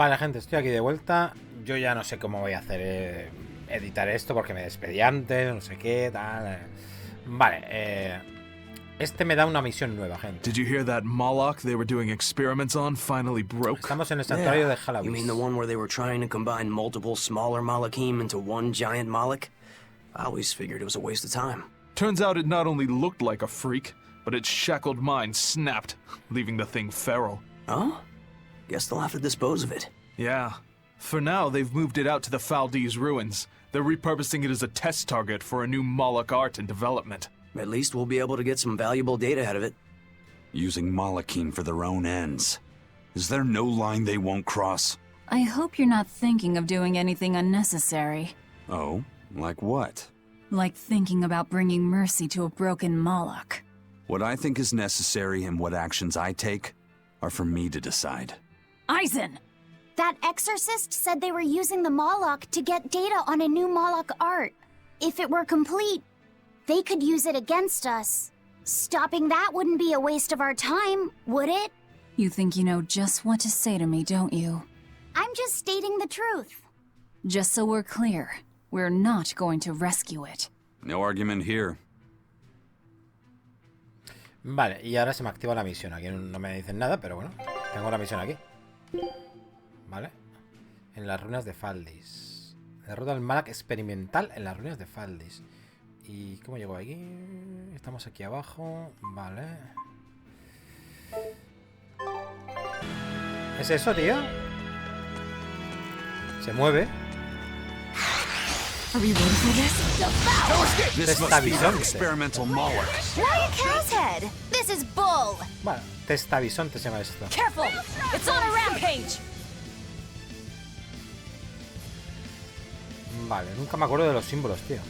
Vale, gente, estoy aquí de vuelta. Yo ya no sé cómo voy a hacer editar esto porque me despedí antes, no sé qué, tal. Vale, este me da una misión nueva, gente. Did you hear that Moloch they were doing experiments on finally broke? Estamos en el santuario de You mean the Halloween. one where they were trying to combine multiple smaller Molochim into one giant Moloch? I always figured it was a waste of time. Turns out it not only looked like a freak, but its shackled mind snapped, leaving the thing feral. Oh? Guess they'll have to dispose of it. Yeah. For now, they've moved it out to the Faldi's ruins. They're repurposing it as a test target for a new Moloch art and development. At least we'll be able to get some valuable data out of it. Using Molochim for their own ends. Is there no line they won't cross? I hope you're not thinking of doing anything unnecessary. Oh? Like what? Like thinking about bringing mercy to a broken Moloch. What I think is necessary and what actions I take are for me to decide. Eisen! That exorcist said they were using the Moloch to get data on a new Moloch art. If it were complete, they could use it against us. Stopping that wouldn't be a waste of our time, would it? You think you know just what to say to me, don't you? I'm just stating the truth. Just so we're clear, we're not going to rescue it. No argument here. Vale, y ahora se me activa la misión. Aquí no me dicen nada, pero bueno, tengo la misión aquí. Vale. En las ruinas de Faldis. Derrota al Moloch experimental en las ruinas de Faldis. ¿Y cómo llego aquí? Estamos aquí abajo. Vale. ¿Es eso, tío? Se mueve. Are we ready for this? This must be an experimental Moloch. Why a cow's head? This is bull. Bueno, testabisonte se llama esto. Careful! It's on a rampage! Vale, nunca me acuerdo de los símbolos, tío.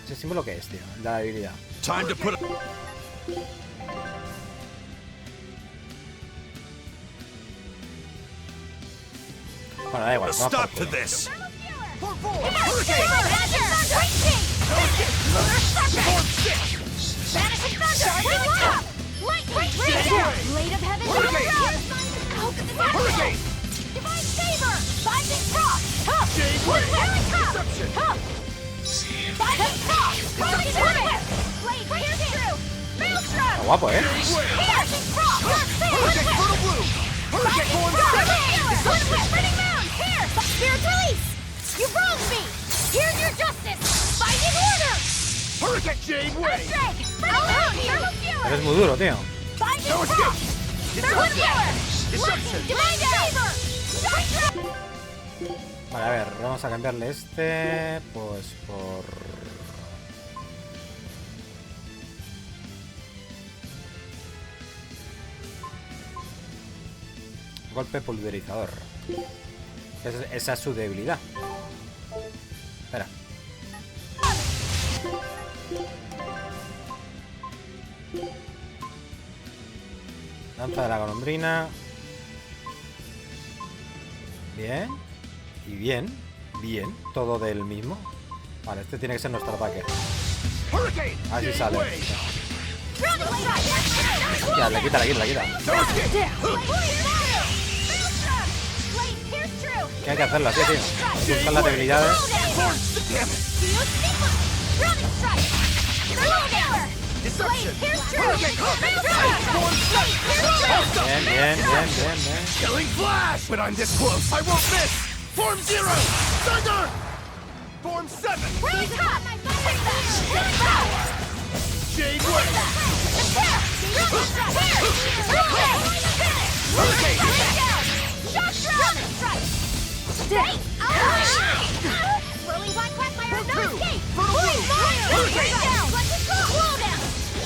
¿Ese símbolo qué es, tío? El de la debilidad. Time to put. Bueno, da igual. A vamos por stop to culo. this. Está guapo, ¿eh? You wronged me! Here's your justice! Fighting order! Hurricane Jade Way! Eres muy duro, tío. Vale, a ver, vamos a cambiarle este. Pues por... golpe pulverizador. Esa es su debilidad. Espera. Lanza de la golondrina. Bien. Y bien. Bien. Todo del mismo. Vale, este tiene que ser nuestro ataque. Así sale. Ya, le quita. ¿Qué hay que hacerlo así, tío? Buscar las debilidades. Bien. Killing Flash! When I'm this close, I won't miss! Form 0! Thunder! Form 7! Jade Way!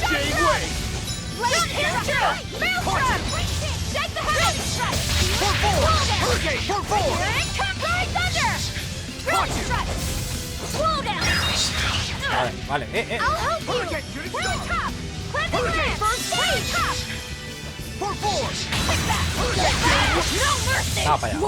Jade Way! Vale. Ah, para allá.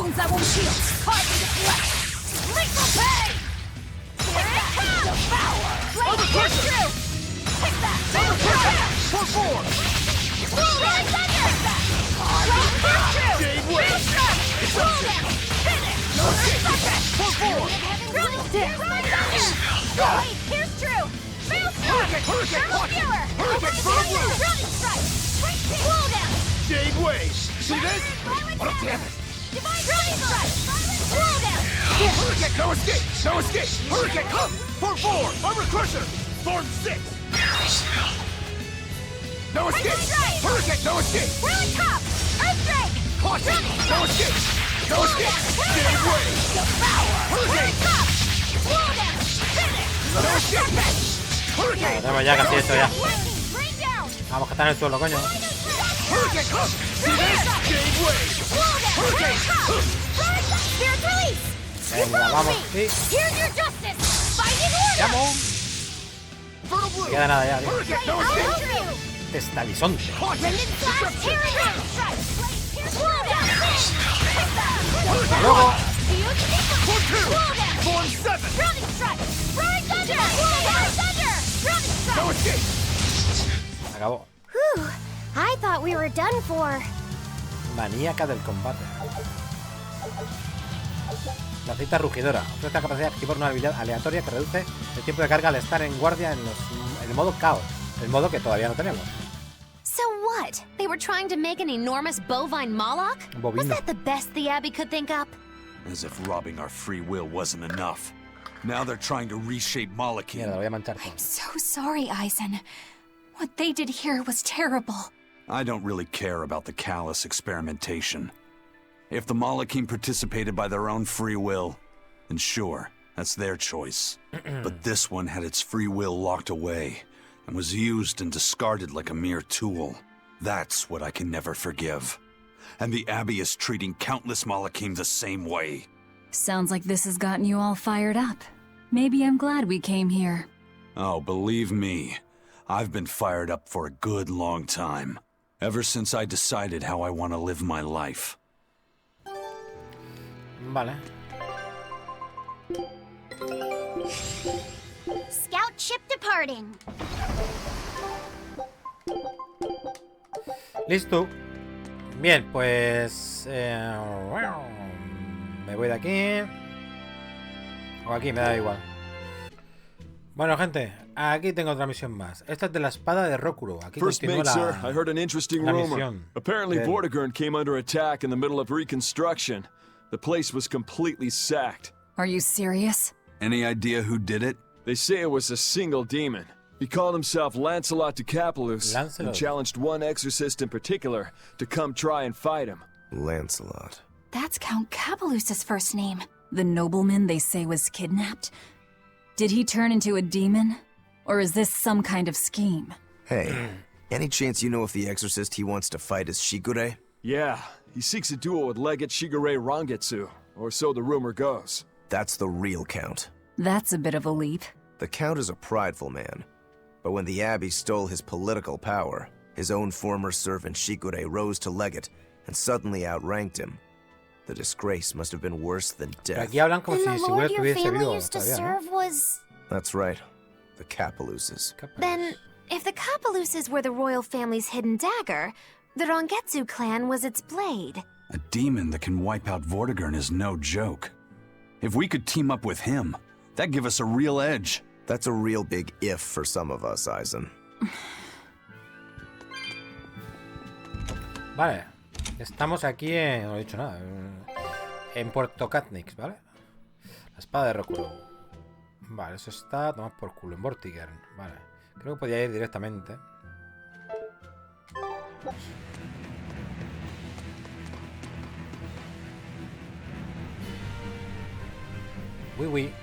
Jade Wave! See this? Oh, damn it! Hurricane! No escape! No escape! Hurricane, come! Form 4! Armor Crusher! Form 6! No escape! Hurricane, no escape! Caution! No escape! No escape! Jade Wave! Hurricane! No escape! Hurricane! Tenemos ya casi esto ya. Vamos, que está en el suelo, coño. Hurricane, come! See this? Jade Wave! Hurricane! Venga, vamos, sí. ¡Vamos! No queda nada ya, tío. Hurricane, no escape! Testalizonte. Luego. Form 2! Form 7! No escape! Acabó. Whew, I thought we were done for. Maníaca del combate. La cita rugidora. Ofrece la capacidad de activar una habilidad aleatoria que reduce el tiempo de carga al estar en guardia en el modo caos. El modo que todavía no tenemos. So what? They were trying to make an enormous bovine Moloch? Bovino. Was that the best the Abbey could think up? As if robbing our free will wasn't enough. Now they're trying to reshape Malachim. Mierda, lo voy a manchar todo. I'm so sorry, Eisen. What they did here was terrible. I don't really care about the callous experimentation. If the Malachim participated by their own free will, then sure, that's their choice. But this one had its free will locked away and was used and discarded like a mere tool. That's what I can never forgive. And the Abbey is treating countless Malachim the same way. Sounds like this has gotten you all fired up. Maybe I'm glad we came here. Oh, believe me, I've been fired up for a good long time. Ever since I decided how I want to live my life. Vale. Scout ship departing. Listo. Bien, pues... me voy de aquí. O aquí, me da igual. Bueno, gente, aquí tengo otra misión más. Esta es de la espada de Rokuro. Aquí First continúa mate, sir, I heard an la interesting rumor. misión. Apparently, Del- Vortigern came under attack in the middle of reconstruction. The place was completely sacked. Are you serious? Any idea who did it? They say it was a single demon. He called himself Lancelot de Capulus Lancelot. and challenged one exorcist in particular to come try and fight him. Lancelot. That's Count Capelus's first name. The nobleman they say was kidnapped? Did he turn into a demon? Or is this some kind of scheme? Hey, any chance you know if the exorcist he wants to fight is Shigure? Yeah, he seeks a duel with Legate Shigure Rangetsu, or so the rumor goes. That's the real Count. That's a bit of a leap. The Count is a prideful man. But when the Abbey stole his political power, his own former servant Shigure rose to legate and suddenly outranked him. The disgrace must have been worse than Pero death. aquí hablan como And si the Sigurd lord your estuviese family vivo used to todavía, ¿no? serve was... That's right. The Capeluses. Then, if the Capeluses were the royal family's hidden dagger, the Rangetsu clan was its blade. A demon that can wipe out Vortigern is no joke. If we could team up with him, that'd give us a real edge. That's a real big if for some of us, Eisen. Vale. Estamos aquí en... No he dicho nada. En Puerto Katniss, ¿vale? La espada de Rokuro. Vale, eso está... Tomamos por culo. En Vortigern. Vale. Creo que podía ir directamente. Oui.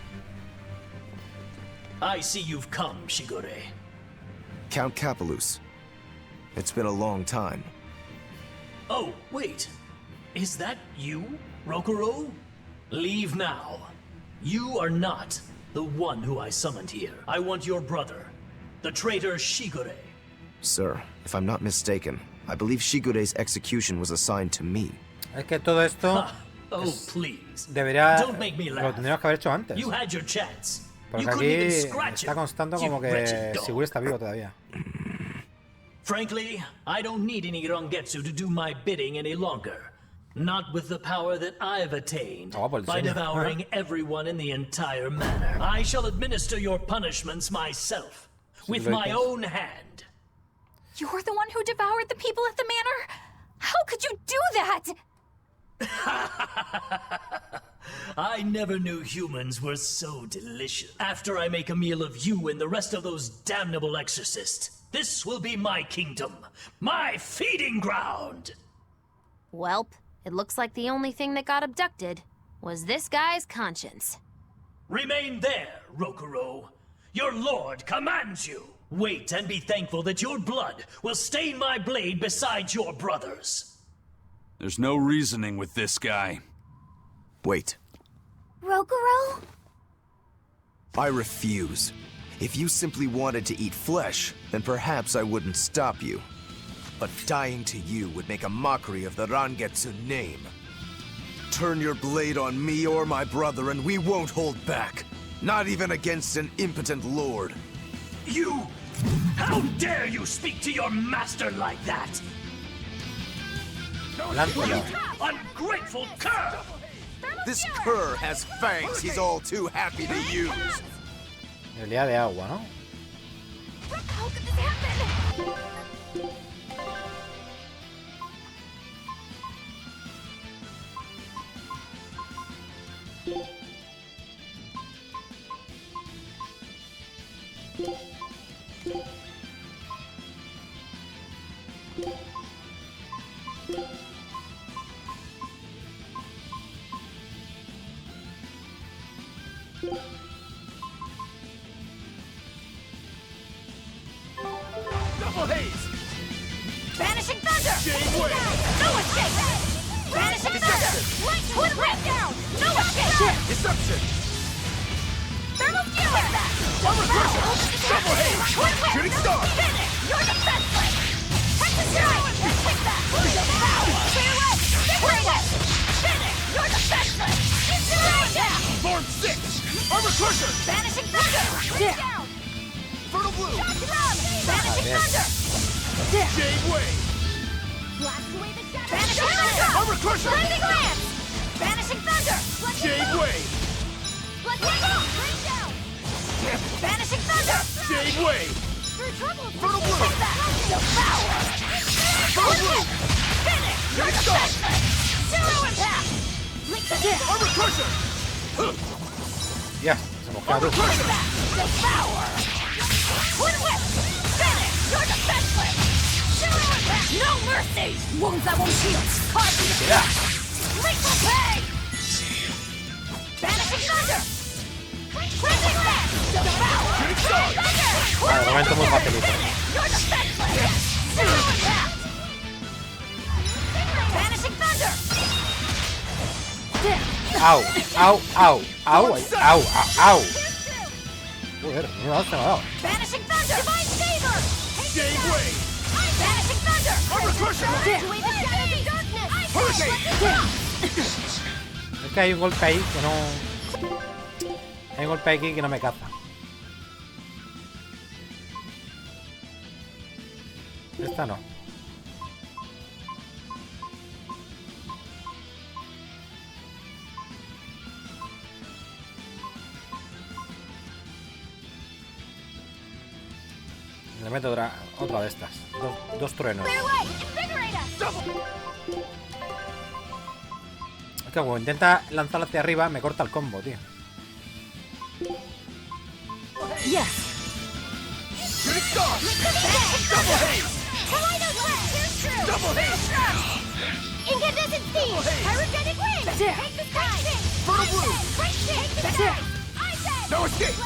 I see you've come, Shigure. Count Capelus. It's been a long time. Oh, wait. Is that you, Rokuro? Leave now. You are not the one who I summoned here. I want your brother, the traitor Shigure. Sir, if I'm not mistaken, I believe Shigure's execution was assigned to me. Es que todo esto... Oh, please. Debería... Don't make me Lo laugh. tendríamos que haber hecho antes. You had your chance. Porque You couldn't aquí even scratch está it, constando you como wretched que dog. Sigurd está vivo todavía. Frankly, I don't need any Rangetsu to do my bidding any longer. Not with the power that I've attained Oh, pues by sí. devouring everyone in the entire manor. I shall administer your punishments myself. with my own hand. You're the one who devoured the people at the manor? How could you do that? I never knew humans were so delicious. After I make a meal of you and the rest of those damnable exorcists, this will be my kingdom, my feeding ground! Welp, it looks like the only thing that got abducted was this guy's conscience. Remain there, Rokuro. Your lord commands you. Wait and be thankful that your blood will stain my blade beside your brother's. There's no reasoning with this guy. Wait. Rokuro? I refuse. If you simply wanted to eat flesh, then perhaps I wouldn't stop you. But dying to you would make a mockery of the Rangetsu name. Turn your blade on me or my brother and we won't hold back. Not even against an impotent lord. You! How dare you speak to your master like that? You ungrateful cur! This cur has fangs he's all too happy to use. Habilidad de agua, ¿no? How could this happen? Double haze! Vanishing thunder! Jade wave! No escape! Vanishing thunder! Light twin rip down! No escape! Deception! Thermal skewer! Armor crusher! Double haze! Shooting star! Finish! You're defenseless! Texas strike! Take that! Power! Clear way! Victory whip! Finish! You're defenseless! Inspiration! Form 6! Armor crusher! Vanishing thunder! Down! Fertile blue! Shock drum! Vanishing thunder! Jade wave! Blast away the shadow! Vanishing thunder! Armor crusher! Blending lance! Vanishing thunder! Jade wave! Let's go! Bring down! Vanishing thunder! Jade wave! Through trouble! Fertile blue! Take that! Devour! Fertile blue! Finish! You're Shooting star! defenseless! Zero impact! Link the dip! Armor crusher! Ya, se nos Armor cae. crusher! Devour! Twin whip! Finish! You're defenseless! Zero impact! No mercy! Wounds that won't heal! Carve the Yeah. Lethal pay! Vanishing thunder! Cleansing lance! Devour! Shooting star! Vale, de momento muy facilito. You're defenseless! Zero impact! Vanishing thunder! Au, au, au, au, au, au, au. Joder, no me ha dado. Vanishing thunder! Divine favor! Jade wave! Vanishing thunder! Armor crusher! Away the shadowy darkness! Hurricane! Es que hay un golpe ahí que no... Hay un golpe aquí que no me caza. Esta no. Le meto otra de estas. Dos truenos. Es que como intenta lanzarlo hacia arriba, me corta el combo, tío. Yes! Shooting star! Double haze! Double haze! Incandescent steam! Pyrogenic wind! Take the sky! Fertile blue! Take the sky! No escape!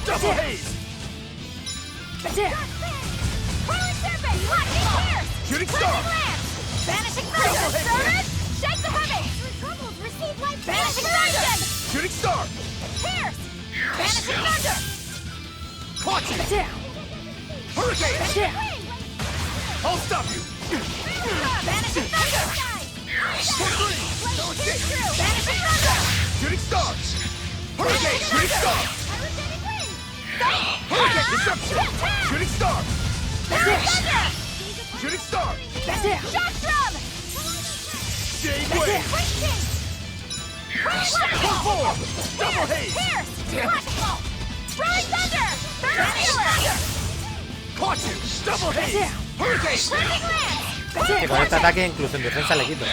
Double haze! Whirling serpent! Lightning pierce! Shooting star! Vanishing thunder! Serpent! Shake the heavy! Troubles receive life! Vanishing thunder! Shooting star! Pierce! Vanishing thunder! Clutching! Hurricane! I'll stop you! Vanishing thunder! For three! No escape! Vanishing thunder! Shooting star! Hurricane! Shooting star! Hurricane deception! Shooting star! Shooting star! Shock drum! Jade wave! Perform! Double haze! Pierce! Black bolt! Throwing thunder! Caution! Double haze! Hurricane! Que con este ataque incluso en defensa le quito.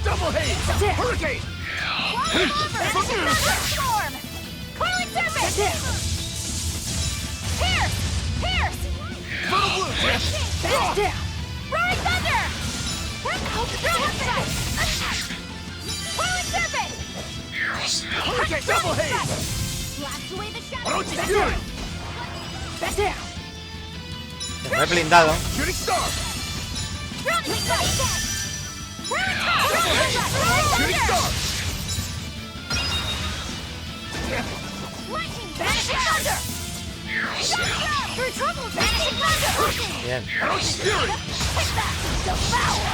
Double haze! Hurricane! Storm! Coiling serpent! Pierce! Pierce! Funnel blue! Down! Roaring thunder! Coiling serpent! Hurricane! Double haze! Blast away the shadow! Orochi Fury! Back down! Me he blindado. Shooting star! Drowning strike! Shooting star! Lightning! Vanishing thunder! Through trouble! Vanishing thunder! Bien. Orochi Fury! Quick back! Devour!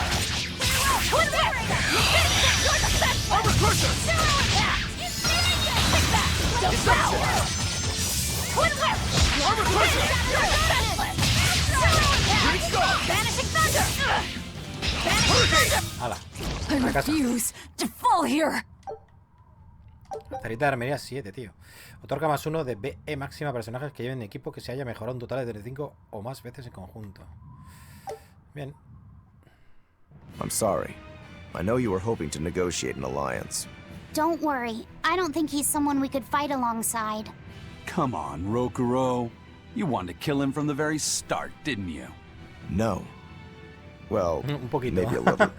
Twin barrier! You're the best! Armor crusher! Zero impact! Quick back! Devour! Twin whip! Armor crusher! You're the best! Zero Shooting impact! star! Vanishing thunder! Hurricane! Hala. I A casa. refuse to fall here! Tarjeta de armería 7, tío. Otorga +1 de BE máxima a personajes que lleven equipo que se haya mejorado un total de 35 o más veces en conjunto. Bien. I'm sorry. I know you were hoping to negotiate an alliance. Don't worry. I don't think he's someone we could fight alongside. Come on, Rokuro. You wanted to kill him from the very start, didn't you? No. Well, Un poquito. maybe a little.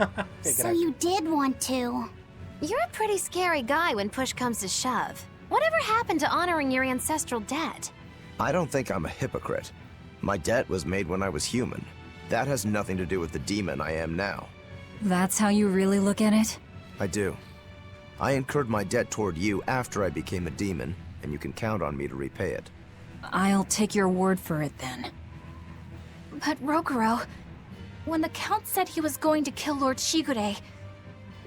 So you did want to. You're a pretty scary guy when push comes to shove. Whatever happened to honoring your ancestral debt? I don't think I'm a hypocrite. My debt was made when I was human. That has nothing to do with the demon I am now. That's how you really look at it? I do. I incurred my debt toward you after I became a demon, and you can count on me to repay it. I'll take your word for it then. But Rokuro, when the Count said he was going to kill Lord Shigure,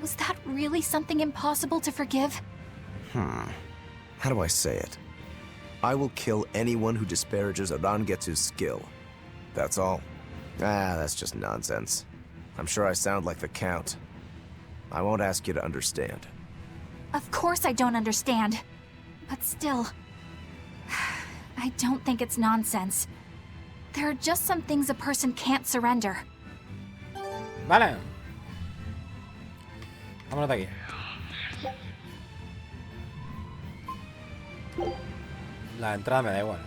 was that really something impossible to forgive? How do I say it? I will kill anyone who disparages Arangetsu's skill. That's all. That's just nonsense. I'm sure I sound like the Count. I won't ask you to understand. Of course I don't understand. But still, I don't think it's nonsense. There are just some things a person can't surrender. Vale. Vámonos de aquí. La entrada me da igual.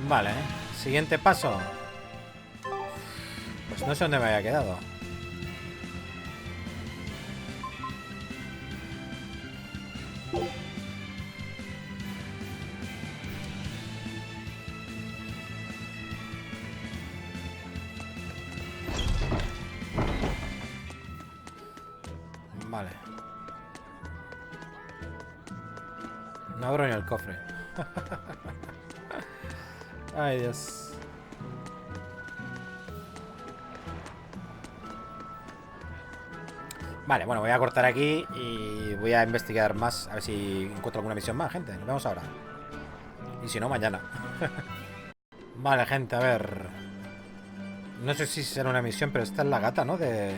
Vale, siguiente paso. Pues no sé dónde me había quedado. Vale. No abro ni el cofre. Ay, Dios. Vale, bueno, voy a cortar aquí y voy a investigar más. A ver si encuentro alguna misión más, gente. Nos vemos ahora. Y si no, mañana. Vale, gente, a ver. No sé si será una misión, pero esta es la gata, ¿no? ¿De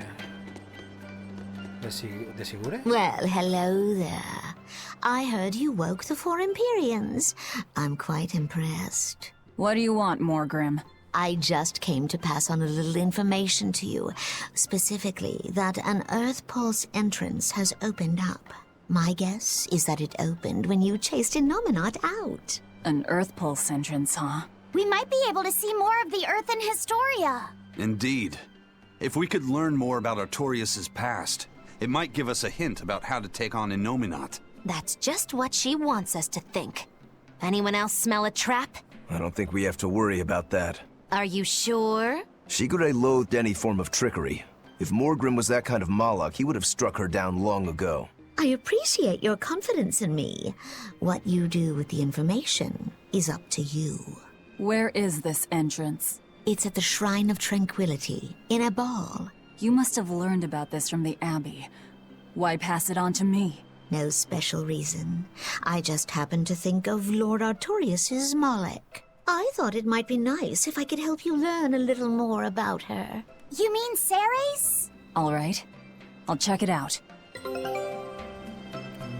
Sigure? Well, hello there. I heard you woke the four Empyreans. I'm quite impressed. What do you want, Morgrim? I just came to pass on a little information to you. Specifically, that an Earth Pulse entrance has opened up. My guess is that it opened when you chased Innominat out. An Earth Pulse entrance, huh? We might be able to see more of the Earth in Historia. Indeed. If we could learn more about Artorias' past, it might give us a hint about how to take on Innominat. That's just what she wants us to think. Anyone else smell a trap? I don't think we have to worry about that. Are you sure? Shigure loathed any form of trickery. If Morgrim was that kind of Moloch, he would have struck her down long ago. I appreciate your confidence in me. What you do with the information is up to you. Where is this entrance? It's at the Shrine of Tranquility, in a ball. You must have learned about this from the Abbey. Why pass it on to me? No special reason. I just happened to think of Lord Artorias' Moloch. I thought it might be nice if I could help you learn a little more about her. You mean Ceres? All right. I'll check it out.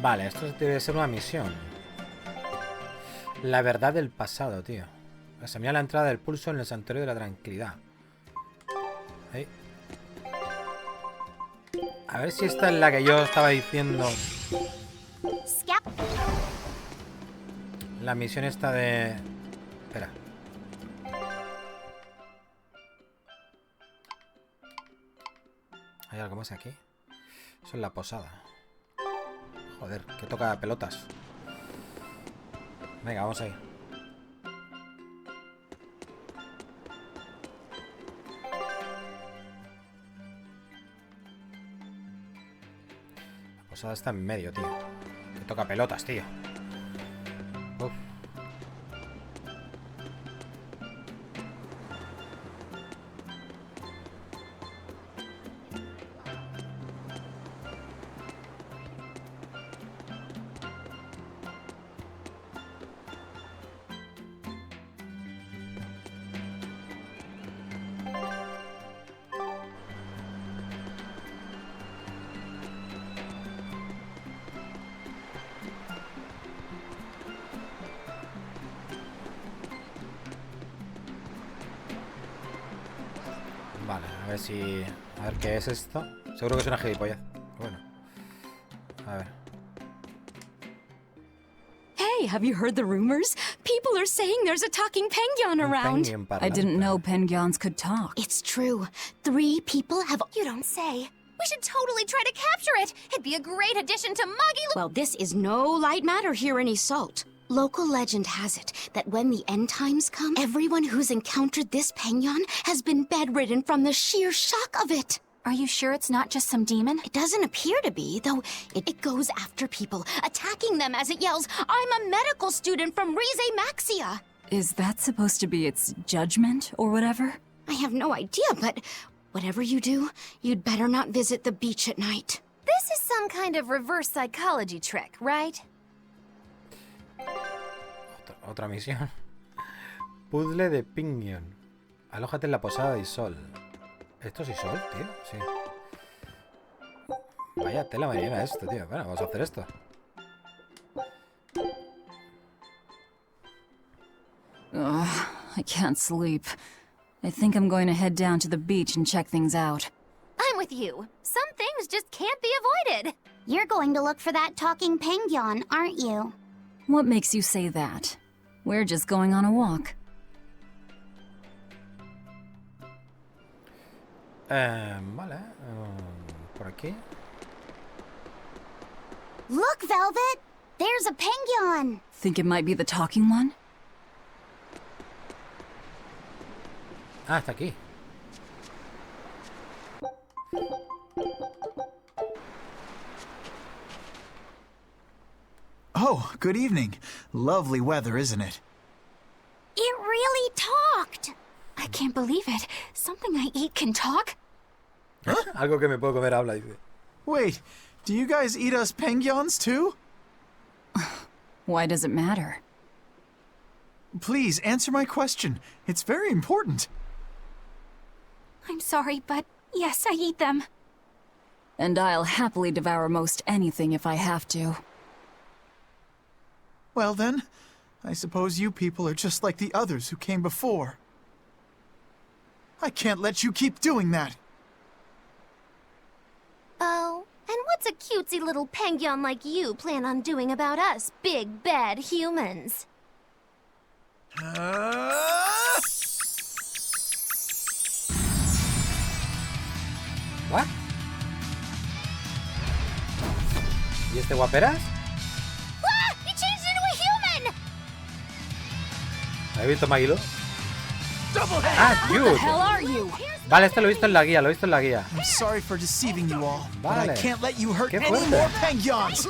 Vale, esto debe ser una misión. La verdad del pasado, tío. Examina la entrada del pulso en el santuario de la tranquilidad. Ahí. A ver si esta es la que yo estaba diciendo. La misión esta de... Espera. ¿Hay algo más aquí? Eso es la posada. Joder, que toca pelotas. Venga, vamos ahí. La posada está en medio, tío. Que toca pelotas, tío. Uf. Vale, a ver si... A ver qué es esto. Seguro que es una gilipollez. Bueno. A ver. Hey, have you heard the rumors? People are saying there's a talking Pengyon around. I didn't know Pengyons could talk. It's true. 3 people have... You don't say. We should totally try to capture it. It'd be a great addition to Moggy. Well, this is no light matter here in Isolt. Local legend has it that when the end times come, everyone who's encountered this Pengyon has been bedridden from the sheer shock of it. Are you sure it's not just some demon? It doesn't appear to be, though it goes after people, attacking them as it yells, "I'm a medical student from Rize Maxia." Is that supposed to be its judgment or whatever? I have no idea, but whatever you do, you'd better not visit the beach at night. This is some kind of reverse psychology trick, right? Otra misión. Puzle de Pengyon. Alójate en la posada de Isol. ¿Esto es Isol, tío? Sí. Vaya tela mañana esto, tío. Bueno, vamos a hacer esto. Ugh, I can't sleep. I think I'm going to head down to the beach and check things out. I'm with you. Some things just can't be avoided. You're going to look for that talking Pengyon, aren't you? What makes you say that? We're just going on a walk. Vale. Por aquí. Look, Velvet! There's a Pengyon! Think it might be the talking one? Ah, está aquí. Oh, good evening. Lovely weather, isn't it? It really talked! I can't believe it. Something I eat can talk? Algo que me puedo comer habla, dice. Wait, do you guys eat us Pengyons too? Why does it matter? Please, answer my question. It's very important. I'm sorry, but yes, I eat them. And I'll happily devour most anything if I have to. Well then, I suppose you people are just like the others who came before. I can't let you keep doing that. Oh, and what's a cutesy little Pengyon like you plan on doing about us, big bad humans? ¿What? ¿Y este guaperas? Ah! He changed into a human! ¿Has visto Maguilo? What the dude. hell are you? Vale, este lo he visto en la guía, lo he visto en la guía. I'm sorry for deceiving you all, but Vale. I can't let you hurt Qué any fuerte. more Pengyons!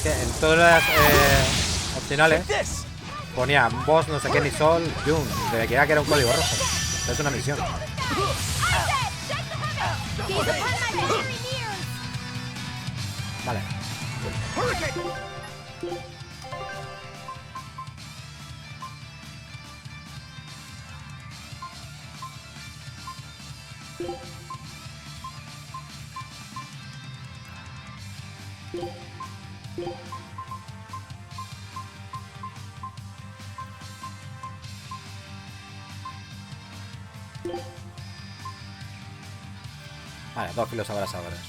Que en todas las opcionales ponía boss, no sé qué, ni sol, Jun. Se veía que era un código rojo. Es una misión. Vale. Vale, dos filos abrasadores.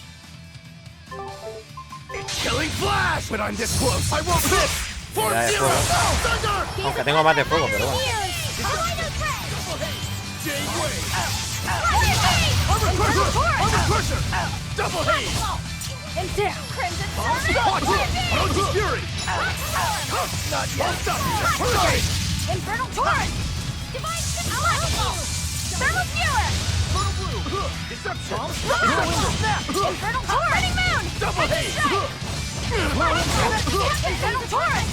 Killing flash! When I'm this close, I won't miss! Form zero! Thunder! Aunque tengo más de fuego, pero bueno. Pressure! Double haze! And down! Crimson Watch it! Roach Fury! Not yet! Hurricane! Infernal Torrent! Divine Electrical! Thermal Viewer! Deception! Infernal Torrent! Running Moon! Double haze! Infernal Torrent!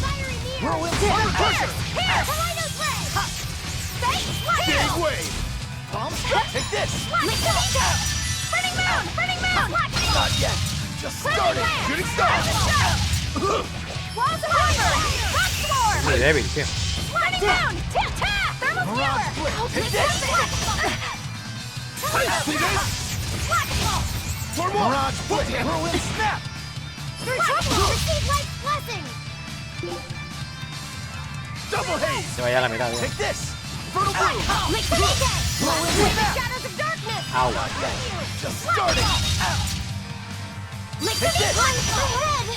Whirlwind pressure! Here! Tornado's Ray! Big wave! Take this! Running Moon! Running Moon! Not yet! Just started! Shooting star! Walls of Fire! Rock Swarm! Muy débil, tío. Running Moon! Tap! Thermal Viewer! Take this! See this? Mirage Blitz! Whirlwind Snap! Receive Life's Blessing! Double haze! Se vaya a la mitad, tío. Take this! Fertile Blue! Make the weekend! Shadows of Darkness! Au. Just starting! Make the weekend! Ahead!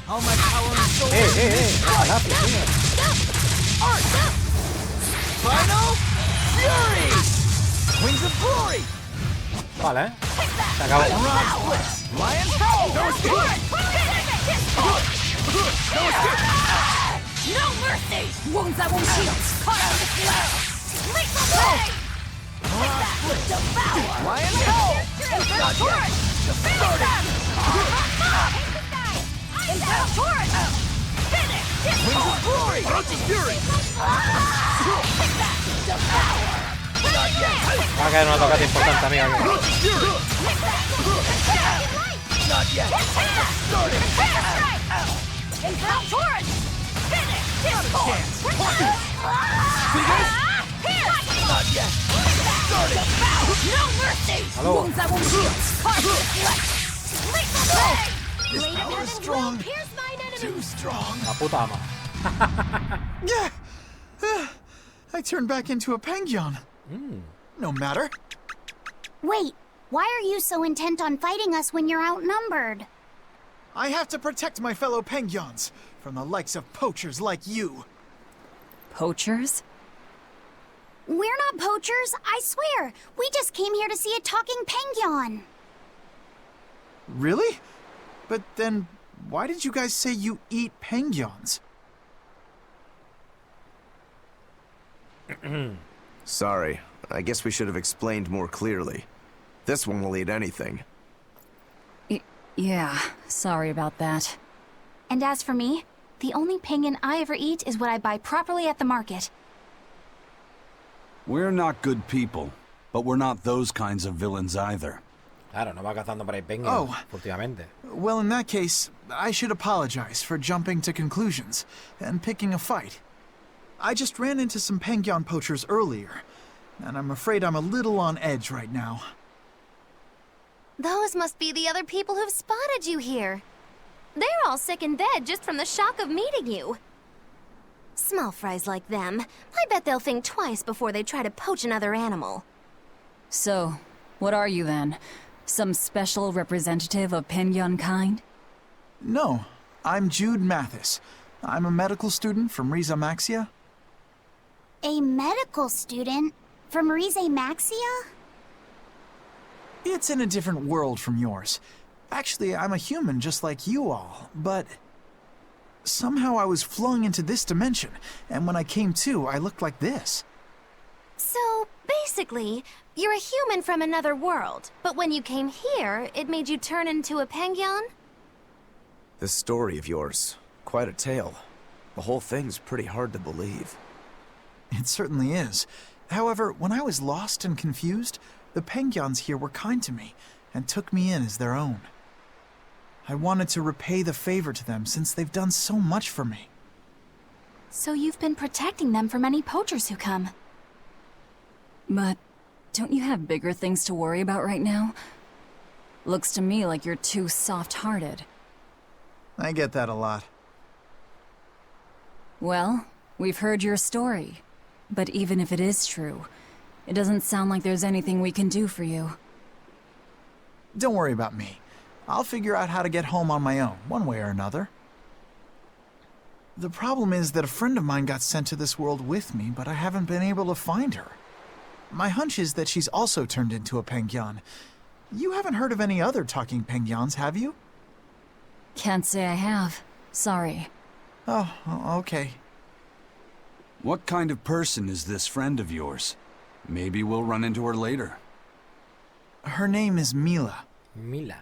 All my power and soul! Rápido, tío. Art! Final Fury! Wings of Glory! Vale, se acabó. Mirage Blitz! Lion's Howl! No escape! No mercy! Wounds that won't heal! Caught on the flow! Lethal Blade! Mirage Blitz! Devour! Lion's Howl! Infernal Torrent! Just starting! Infernal Torrent! Finish! Wings of Glory! Roach's Fury! Devour! Not yet! Va a caer una tocata importante, amiga. Roach's Fury! Not yet! Starting! Infernal Torrent! Finish! Chance! See this? Here! Not yet! Starting! No mercy! Hello. Wounds that won't heal! Caught on the flow! Lethal Blade! This power is strong! Pierce mine enemy! Too strong! La puta ama. I turned back into a Pengyon. No matter. Wait, why are you so intent on fighting us when you're outnumbered? I have to protect my fellow Pengyons from the likes of poachers like you. Poachers? We're not poachers, I swear. We just came here to see a talking Pengyon. Really? But then, why did you guys say you eat Pengyons? Sorry, I guess we should have explained more clearly. This one will eat anything. Yeah, sorry about that. And as for me, the only Pengyon I ever eat is what I buy properly at the market. We're not good people, but we're not those kinds of villains either. Claro, no va cazando por ahí Pengyon Oh. últimamente. Well, in that case, I should apologize for jumping to conclusions and picking a fight. I just ran into some Pengyon poachers earlier, and I'm afraid I'm a little on edge right now. Those must be the other people who've spotted you here. They're all sick in bed just from the shock of meeting you. Small fries like them, I bet they'll think twice before they try to poach another animal. So, what are you then? Some special representative of Pengyon kind? No, I'm Jude Mathis. I'm a medical student from Riza Maxia. A medical student from Rize Maxia? It's in a different world from yours. Actually, I'm a human just like you all, but somehow I was flung into this dimension, and when I came to, I looked like this. So, basically, you're a human from another world, but when you came here, it made you turn into a Pengyon? This story of yours, quite a tale. The whole thing's pretty hard to believe. It certainly is. However, when I was lost and confused, the Pengyons here were kind to me and took me in as their own. I wanted to repay the favor to them since they've done so much for me. So you've been protecting them from any poachers who come. But Don't you have bigger things to worry about right now? Looks to me like you're too soft-hearted. I get that a lot. Well, we've heard your story. But even if it is true, it doesn't sound like there's anything we can do for you. Don't worry about me. I'll figure out how to get home on my own, one way or another. The problem is that a friend of mine got sent to this world with me, but I haven't been able to find her. My hunch is that she's also turned into a Pengyon. You haven't heard of any other talking Pengyons, have you? Can't say I have. Sorry. Oh, okay. What kind of person is this friend of yours? Maybe we'll run into her later. Her name is Mila. Mila.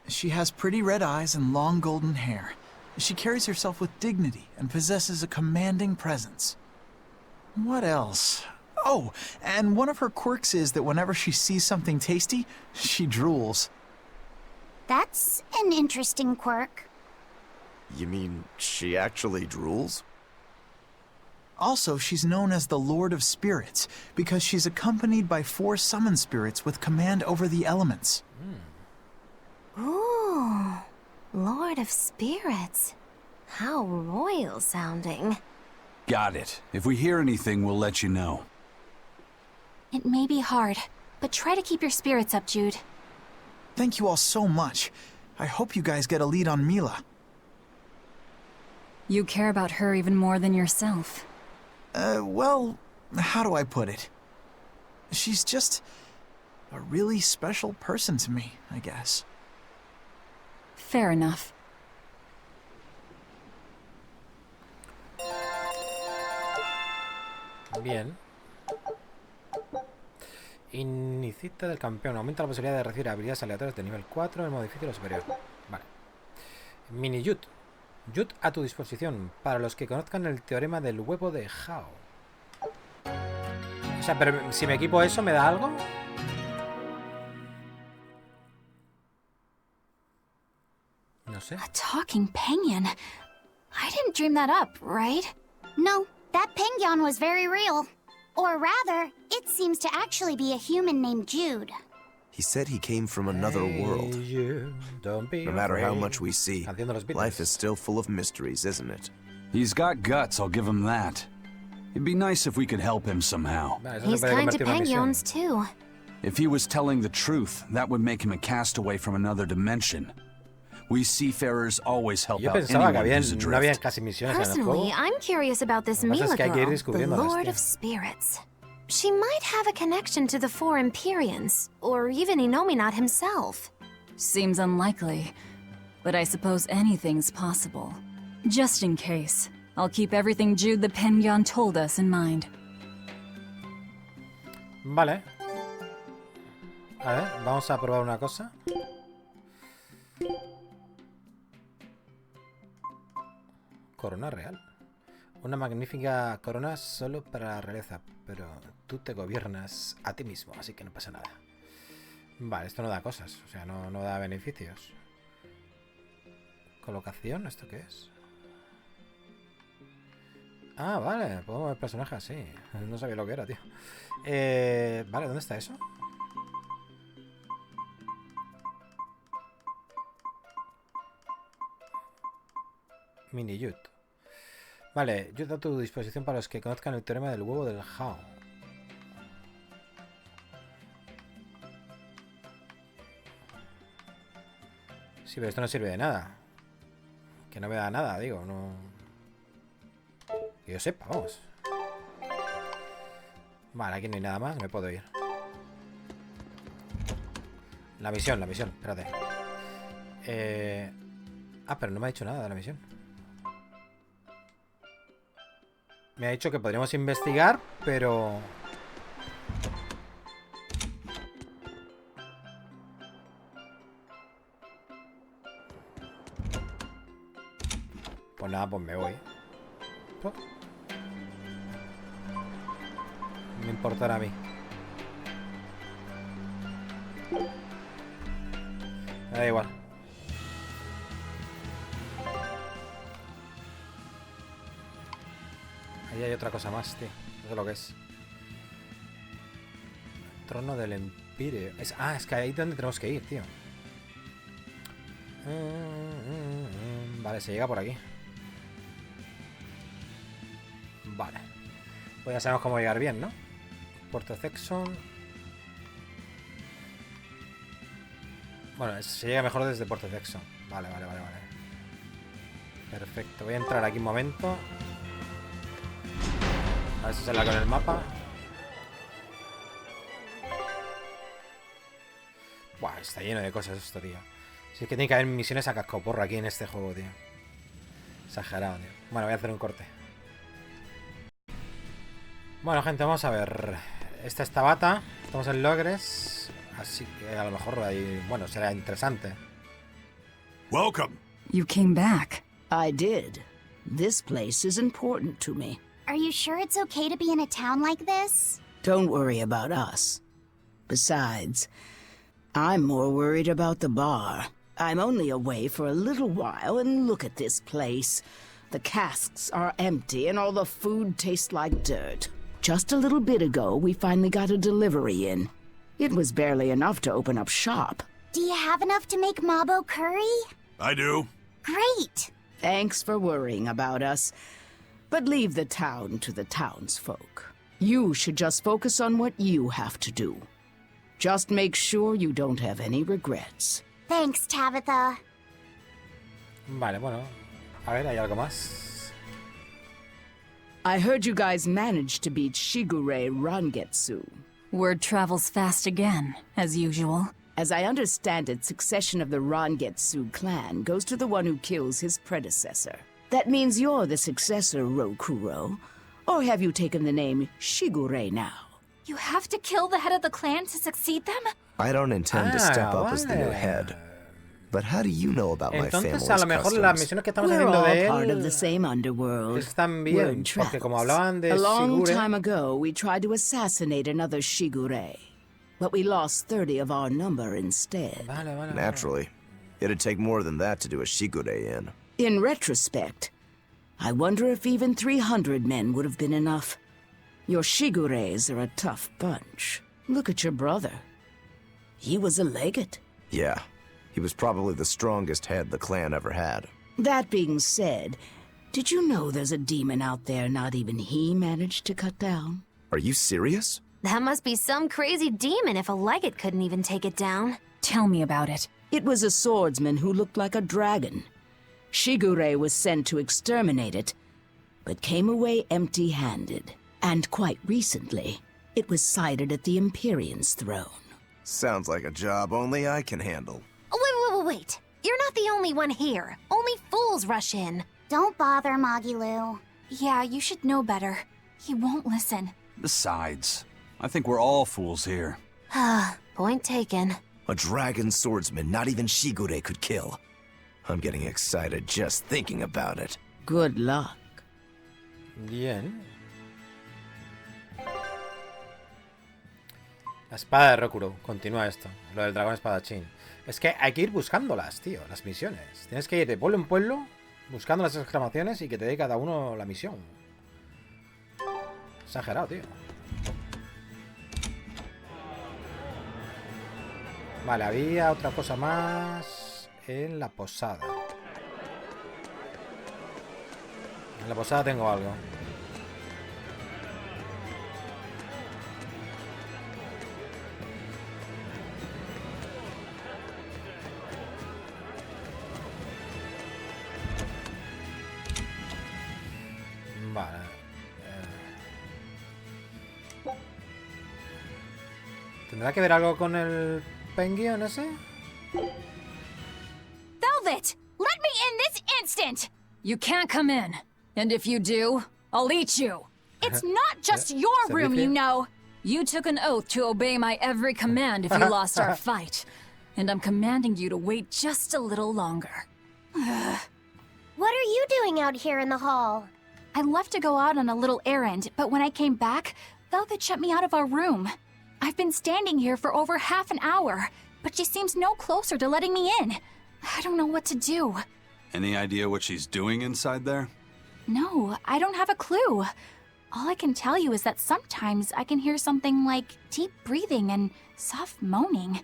She has pretty red eyes and long golden hair. She carries herself with dignity and possesses a commanding presence. What else? Oh, and one of her quirks is that whenever she sees something tasty, she drools. That's an interesting quirk. You mean she actually drools? Also, she's known as the Lord of Spirits because she's accompanied by 4 summon spirits with command over the elements. Ooh, Lord of Spirits. How royal sounding. Got it. If we hear anything, we'll let you know. It may be hard, but try to keep your spirits up, Jude. Thank you all so much. I hope you guys get a lead on Mila. You care about her even more than yourself. Well, how do I put it? She's just a really special person to me, I guess. Fair enough. Bien. Inicita del campeón. Aumenta la posibilidad de recibir habilidades aleatorias de nivel 4 en el modo difícil o superior. Vale. Mini Yut. Yut a tu disposición. Para los que conozcan el teorema del huevo de Hao. O sea, pero si me equipo eso, ¿me da algo? No sé. A talking Pengyon. I didn't dream that up, right? No, that Pengyon was very real. Or rather, it seems to actually be a human named Jude. He said he came from another world. No matter how much we see, life is still full of mysteries, isn't it? He's got guts, I'll give him that. It'd be nice if we could help him somehow. He's kind to Pengyons, too. If he was telling the truth, that would make him a castaway from another dimension. We seafarers always help out anyone who's adrift. Personally, I'm curious about this Mila girl, the Lord of Spirits. She might have a connection to the 4 Empyreans, or even Inominat himself. Seems unlikely, but I suppose anything's possible. Just in case, I'll keep everything Jude the Pengyon told us in mind. Vale. A ver, vamos a probar una cosa. Corona real. Una magnífica corona solo para la realeza, pero tú te gobiernas a ti mismo, así que no pasa nada. Vale, esto no da cosas, o sea, no da beneficios. Colocación, ¿esto qué es? Ah, vale, puedo mover personajes así. No sabía lo que era, tío. Vale, ¿dónde está eso? Mini Yut. Vale, Yut a tu disposición para los que conozcan el teorema del huevo del Hao. Sí, pero esto no sirve de nada. Que no me da nada, digo, no... Que yo sepa, vamos. Vale, aquí no hay nada más, me puedo ir. La misión, espérate. Ah, pero no me ha dicho nada de la misión. Me ha dicho que podríamos investigar, pero... Pues nada, pues me voy. Oh. Me importará a mí. Me da igual. Ahí hay otra cosa más, tío. No sé lo que es. Trono del Empíreo. Es que ahí es donde tenemos que ir, tío. Vale, se llega por aquí. Vale. Pues ya sabemos cómo llegar bien, ¿no? Puerto Zexon. Bueno, se llega mejor desde Puerto Zexon. Vale. Perfecto. Voy a entrar aquí un momento. A ver si sale con el mapa. Buah, está lleno de cosas esto, tío. Si es que tiene que haber misiones a cascoporro aquí en este juego, tío. Exagerado, tío. Bueno, voy a hacer un corte. Bueno, gente, vamos a ver. Esta es Tabata. Estamos en Logres. Así que a lo mejor ahí, bueno, será interesante. Welcome. You came back. I did. This place is important to me. Are you sure it's okay to be in a town like this? Don't worry about us. Besides, I'm more worried about the bar. I'm only away for a little while, and look at this place. The casks are empty, and all the food tastes like dirt. Just a little bit ago, we finally got a delivery in. It was barely enough to open up shop. Do you have enough to make Mabo curry? I do. Great! Thanks for worrying about us. But leave the town to the townsfolk. You should just focus on what you have to do. Just make sure you don't have any regrets. Thanks, Tabitha. Vale, bueno. A ver, ¿hay algo más? I heard you guys managed to beat Shigure Rangetsu. Word travels fast again, as usual. As I understand it, succession of the Rangetsu clan goes to the one who kills his predecessor. That means you're the successor, Rokuro. Or have you taken the name Shigure now? You have to kill the head of the clan to succeed them? I don't intend to step up as the new head. But how do you know about my family's Entonces, a lo mejor las customs? misiones que estamos We're haciendo all de part of él the same underworld. están We're bien, in porque como travels. hablaban de A long Shigure, time ago, we tried to assassinate another Shigure. But we lost 30 of our number instead. Naturally. It'd take more than that to do a Shigure in. In retrospect, I wonder if even 300 men would have been enough. Your Shigures are a tough bunch. Look at your brother. He was a legate. Yeah. He was probably the strongest head the clan ever had. That being said, did you know there's a demon out there not even he managed to cut down? Are you serious? That must be some crazy demon if a legate couldn't even take it down. Tell me about it. It was a swordsman who looked like a dragon. Shigure was sent to exterminate it, but came away empty-handed. And quite recently, it was sighted at the Empyrean's throne. Sounds like a job only I can handle. Wait. You're not the only one here. Only fools rush in. Don't bother, Magilu. Yeah, you should know better. He won't listen. Besides, I think we're all fools here. Point taken. A dragon swordsman not even Shigure could kill. I'm getting excited just thinking about it. Good luck. Bien. La espada de Rokuro. Continúa esto. Lo del dragón espadachín. Es que hay que ir buscándolas, tío. Las misiones. Tienes que ir de pueblo en pueblo buscando las exclamaciones y que te dé cada uno la misión. Exagerado, tío. Vale, había otra cosa más en la posada. En la posada tengo algo. Vale. ¿Tendrá que ver algo con el Pengyon ese? Velvet! Let me in this instant! You can't come in. And if you do, I'll eat you. It's not just your room, you know. You took an oath to obey my every command if you lost our fight. And I'm commanding you to wait just a little longer. What are you doing out here in the hall? I left to go out on a little errand, but when I came back, Velvet shut me out of our room. I've been standing here for over half an hour, but she seems no closer to letting me in. I don't know what to do. Any idea what she's doing inside there? No, I don't have a clue. All I can tell you is that sometimes I can hear something like deep breathing and soft moaning.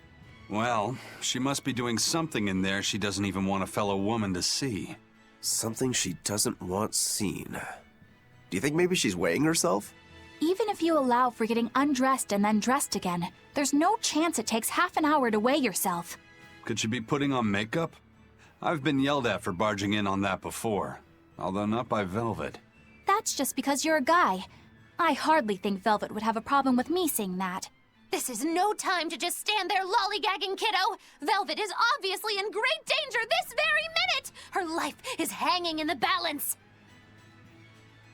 Well, she must be doing something in there she doesn't even want a fellow woman to see. Something she doesn't want seen. Do you think maybe she's weighing herself? Even if you allow for getting undressed and then dressed again, there's no chance it takes half an hour to weigh yourself. Could she be putting on makeup? I've been yelled at for barging in on that before, although not by Velvet. That's just because you're a guy. I hardly think Velvet would have a problem with me seeing that. This is no time to just stand there lollygagging, kiddo. Velvet is obviously in great danger this very minute. Her life is hanging in the balance.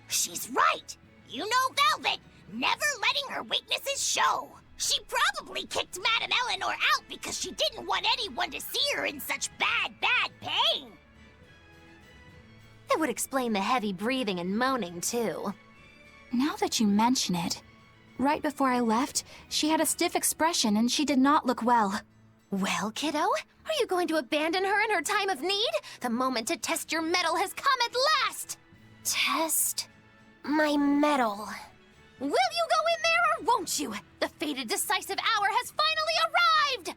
She's right. You know Velvet, never letting her weaknesses show. She probably kicked Madame Eleanor out because she didn't want anyone to see her in such bad pain. That would explain the heavy breathing and moaning, too. Now that you mention it, right before I left, she had a stiff expression and she did not look well. Well, kiddo, are you going to abandon her in her time of need? The moment to test your mettle has come at last! Test my mettle. Will you go in there or won't you? The fated decisive hour has finally arrived!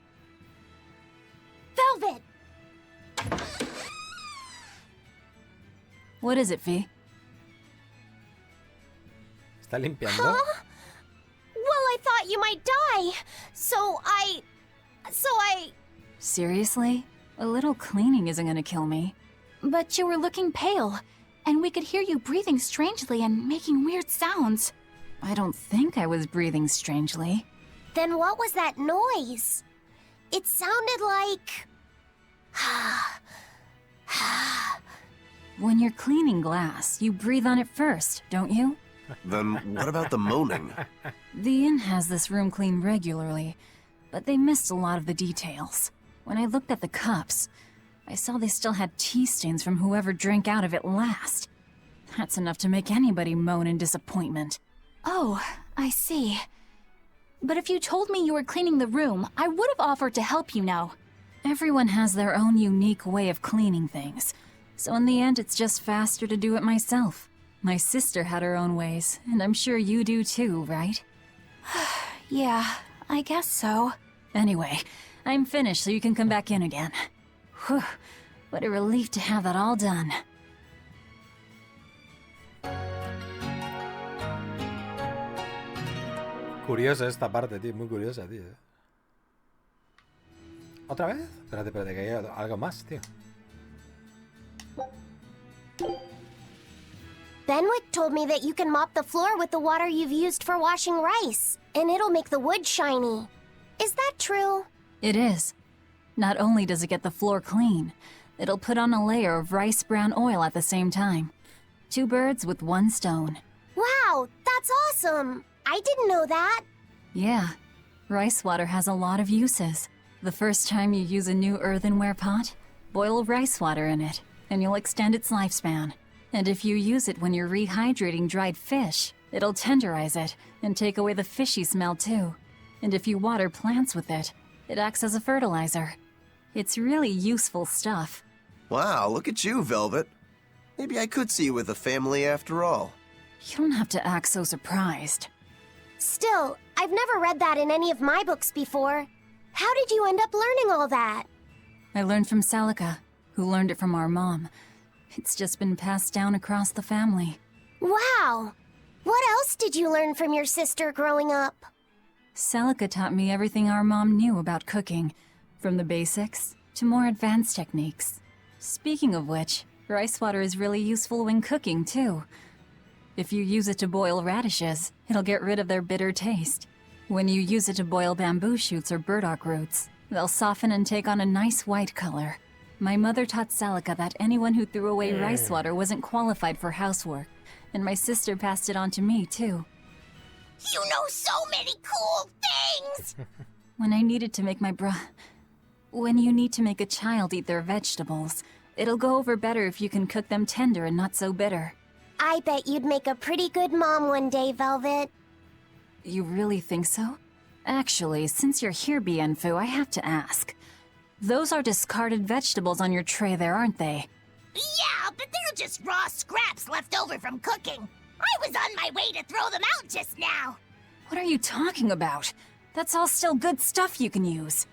Velvet! What is it, V? ¿Está limpiando? Huh? Well, I thought you might die. So I... Seriously? A little cleaning isn't gonna kill me. But you were looking pale, and we could hear you breathing strangely and making weird sounds. I don't think I was breathing strangely. Then what was that noise? It sounded like... When you're cleaning glass, you breathe on it first, don't you? Then what about the moaning? The inn has this room cleaned regularly, but they missed a lot of the details. When I looked at the cups, I saw they still had tea stains from whoever drank out of it last. That's enough to make anybody moan in disappointment. Oh, I see. But if you told me you were cleaning the room, I would have offered to help you now. Everyone has their own unique way of cleaning things, so in the end it's just faster to do it myself. My sister had her own ways, and I'm sure you do too, right? Yeah, I guess so. Anyway, I'm finished so you can come back in again. Whew, what a relief to have that all done. Curiosa esta parte, tío, muy curiosa, tío. ¿Otra vez? Espérate, que hay algo más, tío. Benwick told me that you can mop the floor with the water you've used for washing rice, and it'll make the wood shiny. Is that true? It is. Not only does it get the floor clean, it'll put on a layer of rice brown oil at the same time. 2 birds with 1 stone. Wow, that's awesome! I didn't know that. Yeah, rice water has a lot of uses. The first time you use a new earthenware pot, boil rice water in it, and you'll extend its lifespan. And if you use it when you're rehydrating dried fish, it'll tenderize it and take away the fishy smell too. And if you water plants with it, it acts as a fertilizer. It's really useful stuff. Wow, look at you, Velvet. Maybe I could see you with a family after all. You don't have to act so surprised. Still, I've never read that in any of my books before. How did you end up learning all that? I learned from Celica, who learned it from our mom. It's just been passed down across the family. Wow! What else did you learn from your sister growing up? Celica taught me everything our mom knew about cooking, from the basics to more advanced techniques. Speaking of which, rice water is really useful when cooking, too. If you use it to boil radishes, it'll get rid of their bitter taste. When you use it to boil bamboo shoots or burdock roots, they'll soften and take on a nice white color. My mother taught Celica that anyone who threw away rice water wasn't qualified for housework, and my sister passed it on to me, too. You know so many cool things! When I needed to make When you need to make a child eat their vegetables, it'll go over better if you can cook them tender and not so bitter. I bet you'd make a pretty good mom one day, Velvet. You really think so? Actually, since you're here, Bienfu, I have to ask. Those are discarded vegetables on your tray there, aren't they? Yeah, but they're just raw scraps left over from cooking. I was on my way to throw them out just now. What are you talking about? That's all still good stuff you can use.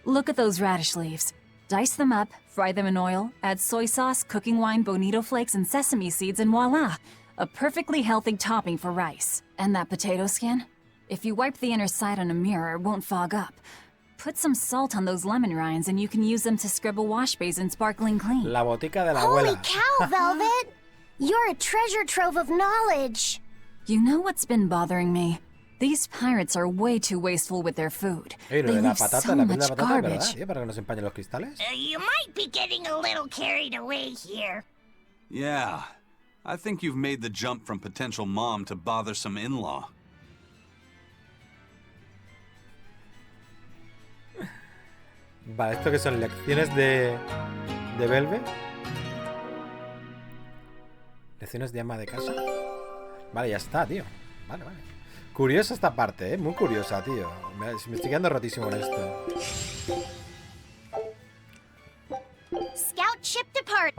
Look at those radish leaves. Dice them up, fry them in oil, add soy sauce, cooking wine, bonito flakes, and sesame seeds, and voila! A perfectly healthy topping for rice. And that potato skin? If you wipe the inner side on a mirror, it won't fog up. Put some salt on those lemon rinds and you can use them to scrub a wash basin sparkling clean. La botica de la Holy abuela. cow, Velvet! You're a treasure trove of knowledge. You know what's been bothering me? These pirates are way too wasteful with their food. Oye, lo They de la leave patata, so la piel de much la patata, ¿verdad? garbage. Tío, para que no se empañen los cristales. You might be getting a little carried away here. Yeah. I think you've made the jump from potential mom to bothersome in-law. Vale, ¿esto qué son? ¿Lecciones de Velvet? ¿Lecciones de ama de casa? Vale, ya está, tío. Vale, vale. Curiosa esta parte, muy curiosa, tío. Me estoy quedando rotísimo en esto. Scout ship depart.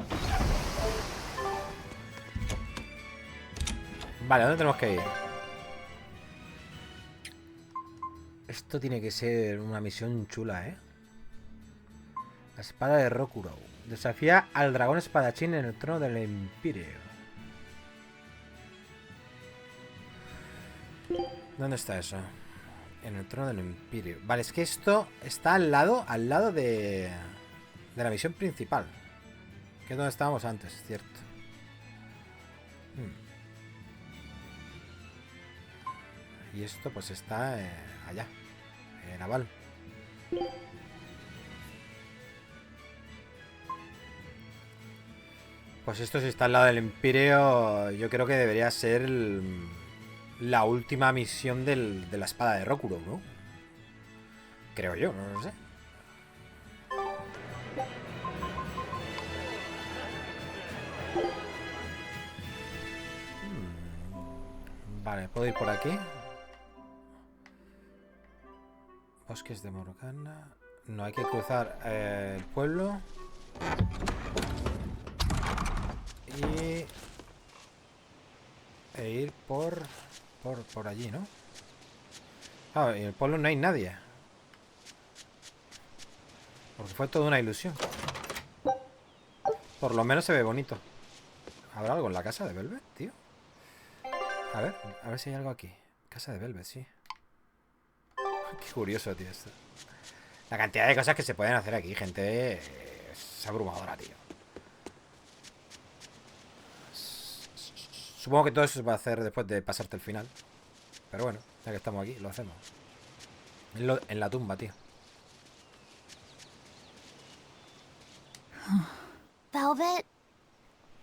Vale, ¿dónde tenemos que ir? Esto tiene que ser una misión chula, ¿eh? La espada de Rojo. Desafía al dragón espadachín en el trono del Imperio. ¿Dónde está eso? En el trono del Imperio. Vale, es que esto está al lado de la misión principal. Que es donde estábamos antes, cierto. Y esto pues está allá, en Aval. Pues esto si está al lado del Imperio, yo creo que debería ser la última misión de la espada de Rojo, ¿no? Creo yo, no lo sé. Vale, ¿puedo ir por aquí? Bosques de Morgana. No, hay que cruzar el pueblo. E ir por allí, ¿no? Ah, en el pueblo no hay nadie. Porque fue toda una ilusión. Por lo menos se ve bonito. ¿Habrá algo en la casa de Velvet, tío? A ver si hay algo aquí. Casa de Velvet, sí. Qué curioso, tío, esto. La cantidad de cosas que se pueden hacer aquí, gente. Es abrumadora, tío. Supongo que todo eso se va a hacer después de pasarte el final. Pero bueno, ya que estamos aquí, lo hacemos. En la tumba, tío. Velvet,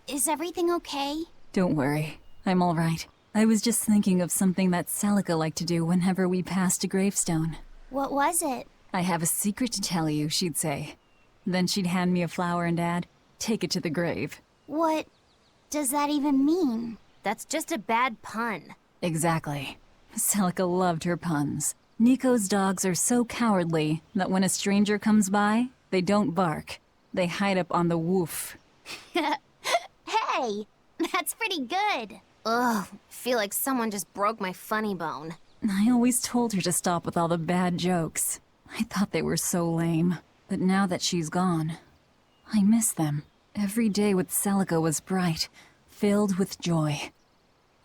is everything okay? Don't worry, I'm all right. I was just thinking of something that Celica liked to do whenever we passed a gravestone. What was it? I have a secret to tell you, she'd say. Then she'd hand me a flower and add, take it to the grave. What does that even mean? That's just a bad pun. Exactly. Celica loved her puns. Nico's dogs are so cowardly that when a stranger comes by, they don't bark. They hide up on the woof. Hey, that's pretty good. Ugh, feel like someone just broke my funny bone. I always told her to stop with all the bad jokes. I thought they were so lame. But now that she's gone, I miss them. Every day with Celica was bright, filled with joy.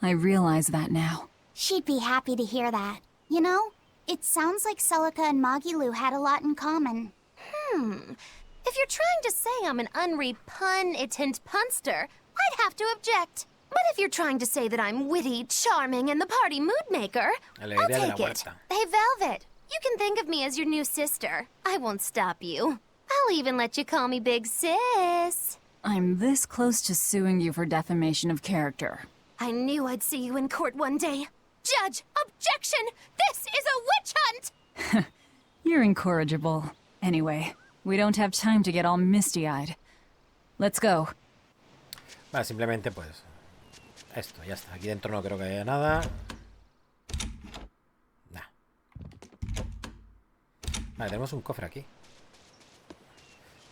I realize that now. She'd be happy to hear that. You know, it sounds like Celica and Magilu had a lot in common. If you're trying to say I'm an unrepunnitent punster, I'd have to object. But if you're trying to say that I'm witty, charming, and the party mood maker, I'll take it. Hey, Velvet, you can think of me as your new sister. I won't stop you. I'll even let you call me Big Sis. I'm this close to suing you for defamation of character. I knew I'd see you in court one day. Judge, objection! This is a witch hunt! You're incorrigible. Anyway, we don't have time to get all misty-eyed. Let's go. Vale, simplemente pues esto, ya está. Aquí dentro no creo que haya nada. Nah. Vale, tenemos un cofre aquí.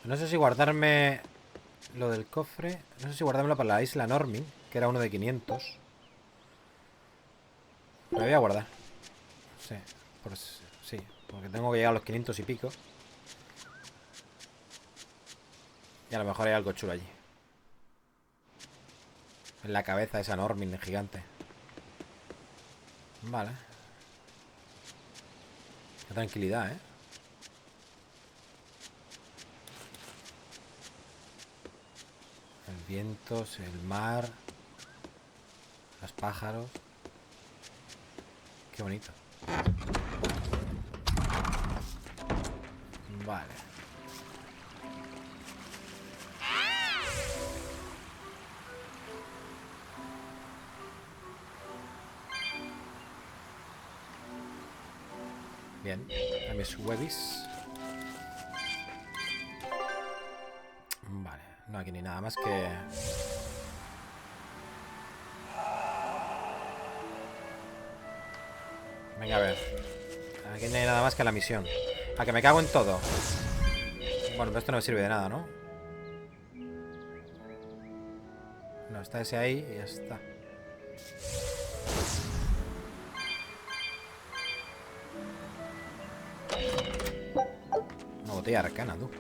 No sé si guardarme lo del cofre. No sé si guardármelo para la isla Normin. que era uno de 500. Me voy a guardar. Sí, sí, porque tengo que llegar a los 500 y pico. Y a lo mejor hay algo chulo allí. En la cabeza esa enorme, gigante. Vale. Qué tranquilidad, ¿eh? El viento, el mar, los pájaros. Qué bonito. Vale. Bien, a mis webis. Vale, no aquí ni nada más que... Venga, a ver. Aquí no hay nada más que la misión. A que me cago en todo. Bueno, pero esto no me sirve de nada, ¿no? No, está ese ahí y ya está. Una botella arcana, tú.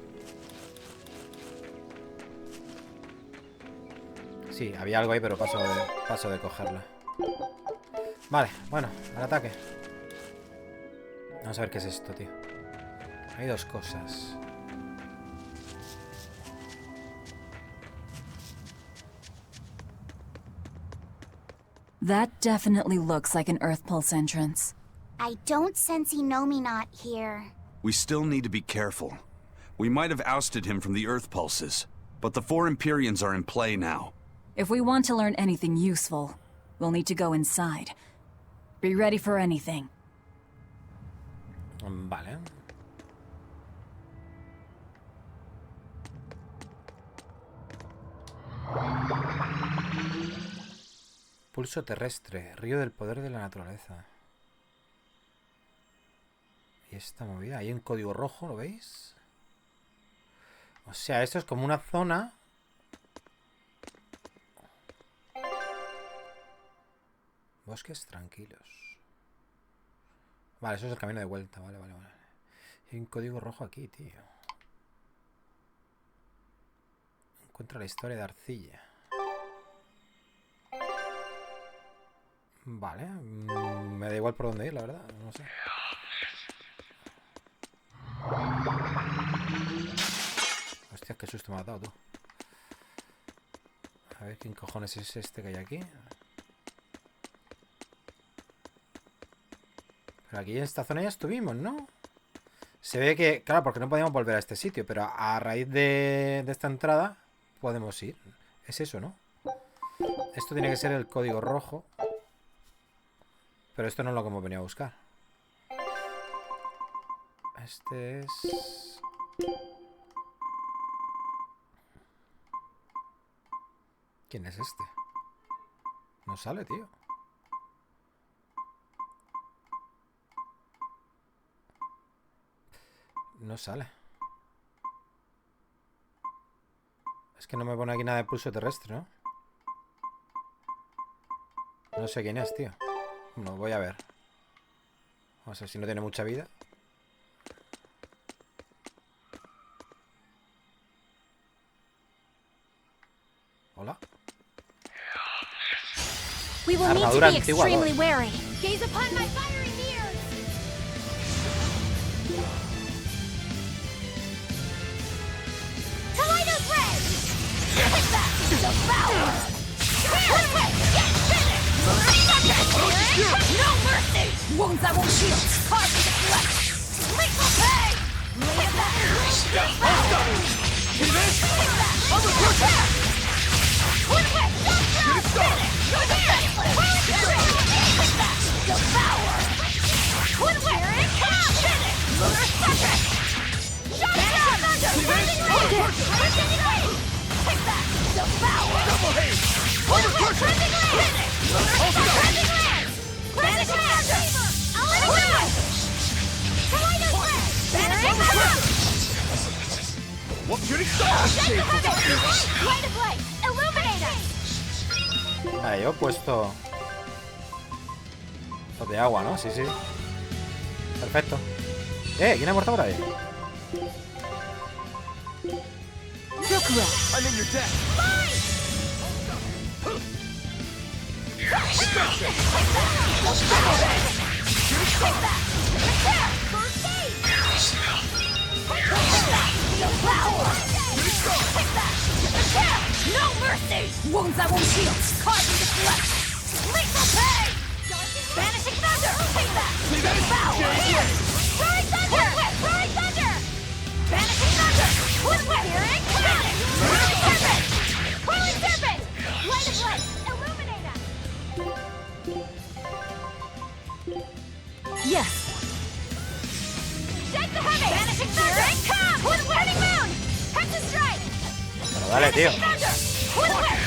Sí, había algo ahí, pero paso de cogerla. Vale, bueno, al ataque. Vamos a ver qué es esto, tío. Hay dos cosas. That definitely looks like an Earth Pulse entrance. I don't sense Inominat here. We still need to be careful. We might have ousted him from the Earth Pulses, but the 4 Empyreans are in play now. If we want to learn anything useful, we'll need to go inside. Be ready for anything. Vale. Pulso terrestre, río del poder de la naturaleza. Y esta movida, hay un código rojo, ¿lo veis? O sea, esto es como una zona. Bosques tranquilos. Vale, eso es el camino de vuelta, vale. Hay un código rojo aquí, tío. Encuentra la historia de arcilla. Vale, me da igual por dónde ir, la verdad, no sé. Hostia, qué susto me ha dado, tú. A ver, ¿quién cojones es este que hay aquí? Pero aquí en esta zona ya estuvimos, ¿no? Se ve que, claro, porque no podíamos volver a este sitio, pero a raíz de esta entrada podemos ir. Es eso, ¿no? Esto tiene que ser el código rojo. Pero esto no es lo que hemos venido a buscar. Este es... ¿Quién es este? No sale, tío. No sale. Es que no me pone aquí nada de pulso terrestre, ¿no? No sé quién es, tío. No, voy a ver. Vamos a ver si no tiene mucha vida. Hola. We will need to be extremely wary. Gaze upon my fiery mirrors. Kaleido's red. Take that. Devour. Get finished. No mercy. Wounds that won't heal. Cause me to flesh. Lethal pain. Take that. Devour. Take that. I'm a person. Quick, get it started! Devour! Quit wearing finish! Motherfucker! Shut down! Take that! Devour! Double haze! Overcrushing! Finish! Motherfucker! Vanish Lance! Eliminate! Kaleido's red! Vanish Lance! What shooting star? Light of light! Illuminate us! Vale, yo he puesto... de agua, ¿no? Sí, sí. Perfecto. ¿Quién ha muerto por ahí? I'm in your debt. No mercy! Wounds I won't heal. Carved into flesh. Lethal pain! Vanishing thunder! Take that! Devour! Roaring thunder! Roaring thunder! Vanishing thunder! With whip! Hearing cannon! Roaring serpent! Whirling serpent! Light of light! Illuminate us! Yes. Shake the heavy! Vanishing thunder! Come! With whirling moon! Hex's strike! Pero dale, tío. Vanishing thunder! With whip!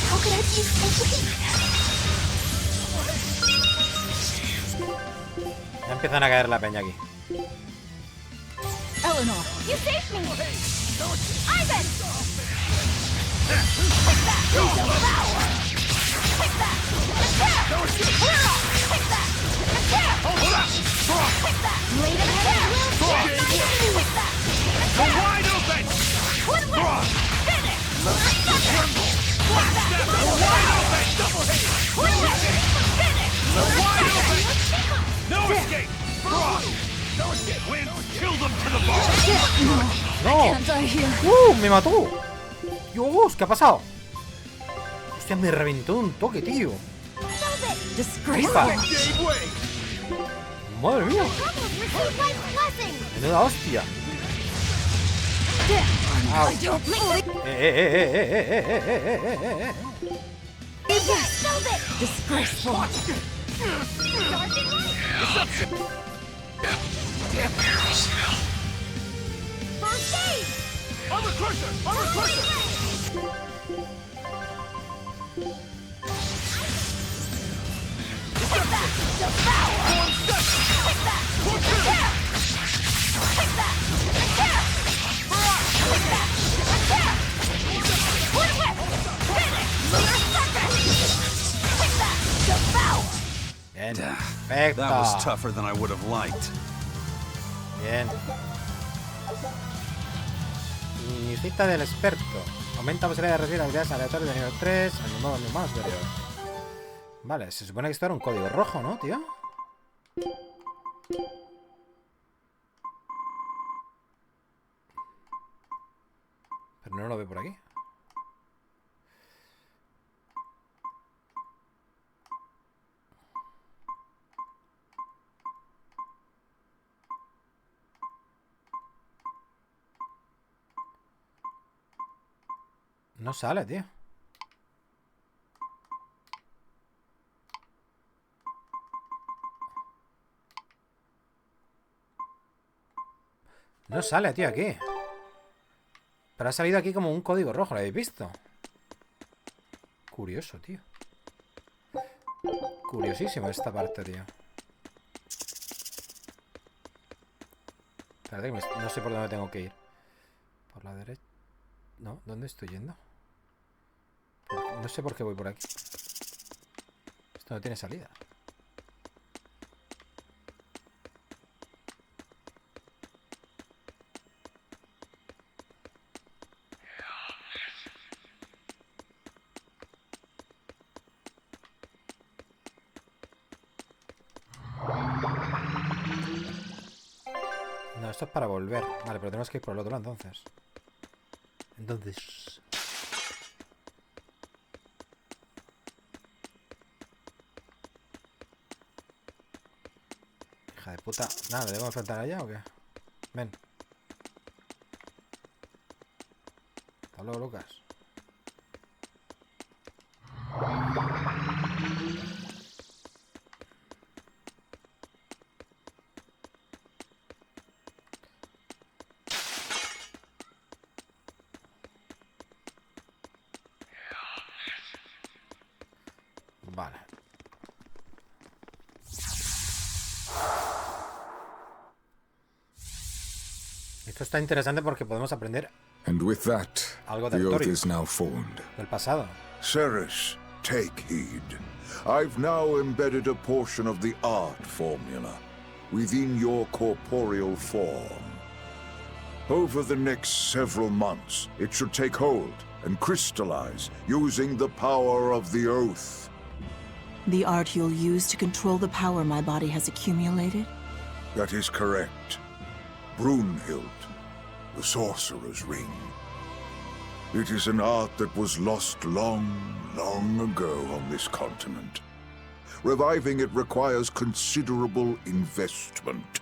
How could I be so weak? Ya empiezan a caer la peña aquí. Eleanor. You saved me! Ivan! Wide open! No escape! No escape! Wind, kill them to the bone! ¡No! ¡Me mató! ¡Dios! ¿Qué ha pasado? Hostia, me reventó de un toque, tío. ¡Madre mía! ¡Menuda hostia! Au. Disgraceful! First aid! Armor crusher! Armor crusher! Bien, perfecto. That was tougher than I would have liked. Bien. Cita del experto. Aumenta la posibilidad de recibir habilidades aleatorias de nivel 3 en un modo más superior. Vale, se supone que esto era un código rojo, ¿no, tío? Pero no lo veo por aquí. No sale, tío. No sale, tío, aquí. Pero ha salido aquí como un código rojo, ¿lo habéis visto? Curioso, tío. Curiosísimo esta parte, tío. Espérate que no sé por dónde tengo que ir. Por la derecha. No, ¿dónde estoy yendo? No sé por qué voy por aquí. Esto no tiene salida. No, esto es para volver. Vale, pero tenemos que ir por el otro lado entonces. Hija de puta. Nada, ¿le debo enfrentar allá o qué? Ven. Hasta luego, Lucas. Vale. Esto está interesante porque podemos aprender And with that, algo the del oath is now formed. pasado. Ceres, take heed. I've now embedded a portion of the art formula within your corporeal form. Over the next several months, it should take hold and crystallize using the power of the oath. The art you'll use to control the power my body has accumulated? That is correct. Brunhild, the Sorcerer's Ring. It is an art that was lost long, long ago on this continent. Reviving it requires considerable investment.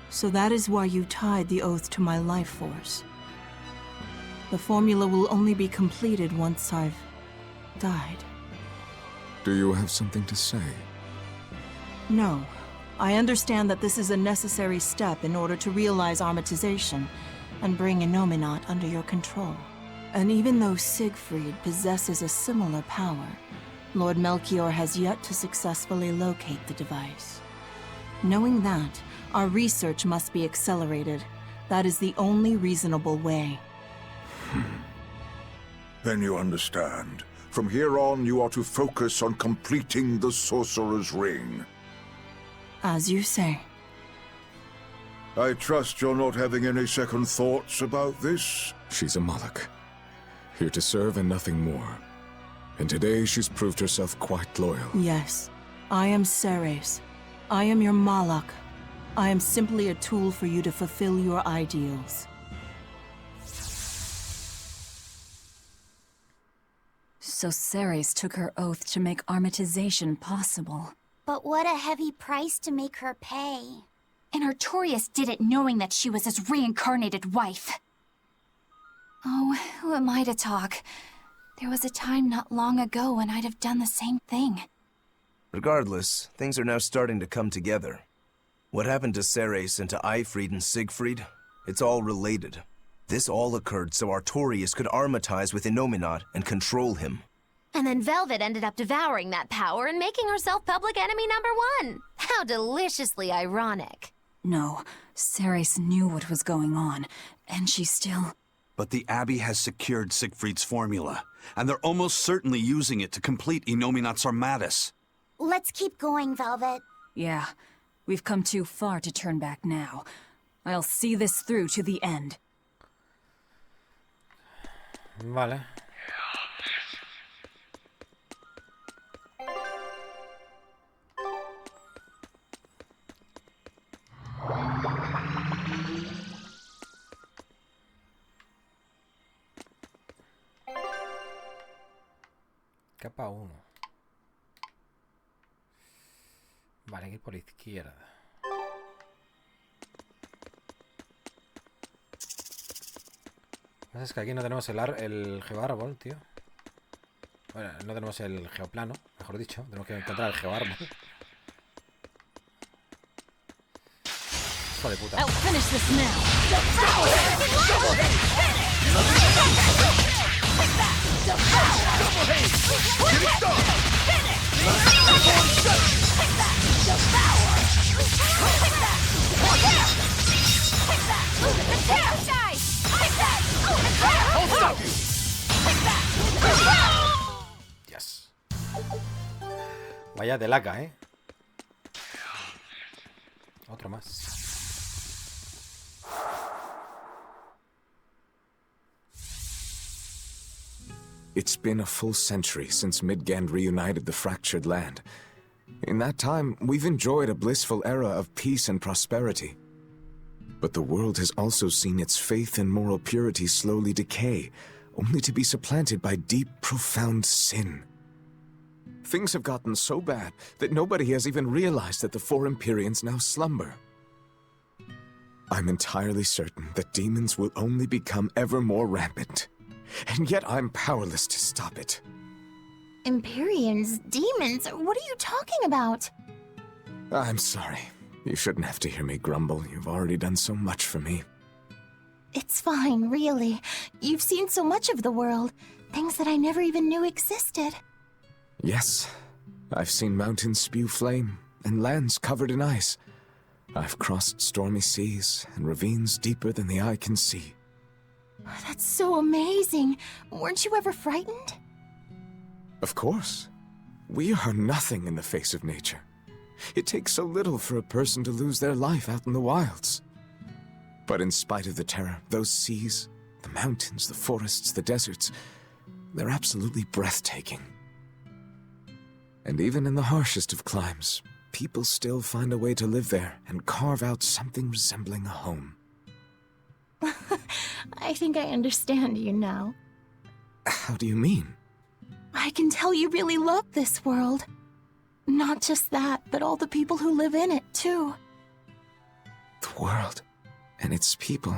So that is why you tied the oath to my life force. The formula will only be completed once I've died. Do you have something to say? No. I understand that this is a necessary step in order to realize armatization and bring Innominat under your control. And even though Siegfried possesses a similar power, Lord Melchior has yet to successfully locate the device. Knowing that, our research must be accelerated. That is the only reasonable way. Then you understand. From here on, you are to focus on completing the Sorcerer's Ring. As you say. I trust you're not having any second thoughts about this? She's a Moloch. Here to serve and nothing more. And today she's proved herself quite loyal. Yes. I am Ceres. I am your Moloch. I am simply a tool for you to fulfill your ideals. So Ceres took her oath to make armatization possible. But what a heavy price to make her pay. And Artorias did it knowing that she was his reincarnated wife. Oh, who am I to talk? There was a time not long ago when I'd have done the same thing. Regardless, things are now starting to come together. What happened to Ceres and to Eifried and Siegfried? It's all related. This all occurred so Artorias could armatize with Innominat and control him. And then Velvet ended up devouring that power and making herself public enemy #1. How deliciously ironic. No, Ceres knew what was going on, and she still... But the Abbey has secured Siegfried's formula, and they're almost certainly using it to complete Innominat's Armatus. Let's keep going, Velvet. Yeah, we've come too far to turn back now. I'll see this through to the end. Vale. Capa 1. Vale, hay que ir por la izquierda. Lo que pasa es que aquí no tenemos el geoárbol, tío. Bueno, no tenemos el geoplano, mejor dicho. Tenemos que encontrar el geoárbol. Hijo de puta. I'll finish this now. Yes. Vaya de laca, ¿eh? Otro más. It's been a full century since Midgand reunited the fractured land. In that time, we've enjoyed a blissful era of peace and prosperity. But the world has also seen its faith and moral purity slowly decay, only to be supplanted by deep, profound sin. Things have gotten so bad that nobody has even realized that the four Empyreans now slumber. I'm entirely certain that demons will only become ever more rampant. And yet I'm powerless to stop it. Empyreans? Demons? What are you talking about? I'm sorry. You shouldn't have to hear me grumble. You've already done so much for me. It's fine, really. You've seen so much of the world. Things that I never even knew existed. Yes. I've seen mountains spew flame, and lands covered in ice. I've crossed stormy seas, and ravines deeper than the eye can see. That's so amazing. Weren't you ever frightened? Of course. We are nothing in the face of nature. It takes so little for a person to lose their life out in the wilds. But in spite of the terror, those seas, the mountains, the forests, the deserts, they're absolutely breathtaking. And even in the harshest of climes, people still find a way to live there and carve out something resembling a home. I think I understand you now. How do you mean? I can tell you really love this world. Not just that, but all the people who live in it, too. The world and its people.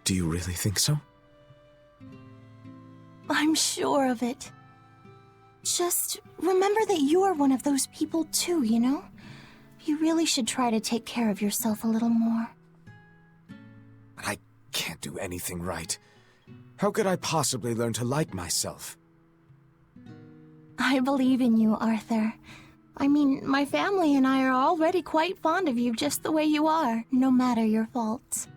Do you really think so? I'm sure of it. Just remember that you are one of those people too, you know? You really should try to take care of yourself a little more. But I can't do anything right. How could I possibly learn to like myself? I believe in you, Arthur. I mean, my family and I are already quite fond of you just the way you are, no matter your faults.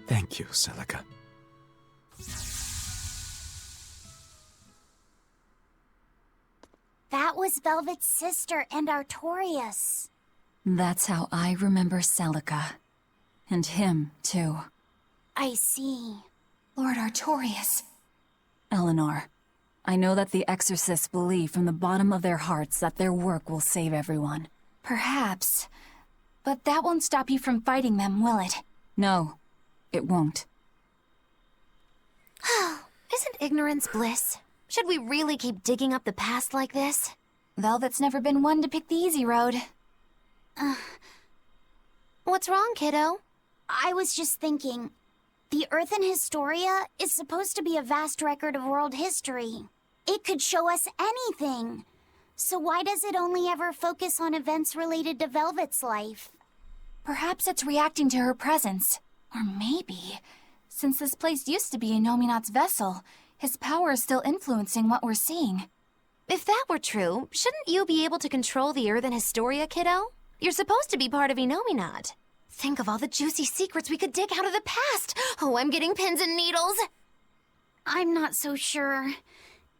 Thank you, Celica. That was Velvet's sister and Artorias. That's how I remember Celica. And him, too. I see. Lord Artorias. Eleanor, I know that the exorcists believe from the bottom of their hearts that their work will save everyone. Perhaps. But that won't stop you from fighting them, will it? No, it won't. Isn't ignorance bliss? Should we really keep digging up the past like this? Velvet's never been one to pick the easy road. What's wrong, kiddo? I was just thinking, the Earthen Historia is supposed to be a vast record of world history. It could show us anything. So why does it only ever focus on events related to Velvet's life? Perhaps it's reacting to her presence. Or maybe, since this place used to be Innominat's vessel, his power is still influencing what we're seeing. If that were true, shouldn't you be able to control the Earthen Historia, kiddo? You're supposed to be part of Innominat. Think of all the juicy secrets we could dig out of the past. Oh, I'm getting pins and needles. I'm not so sure.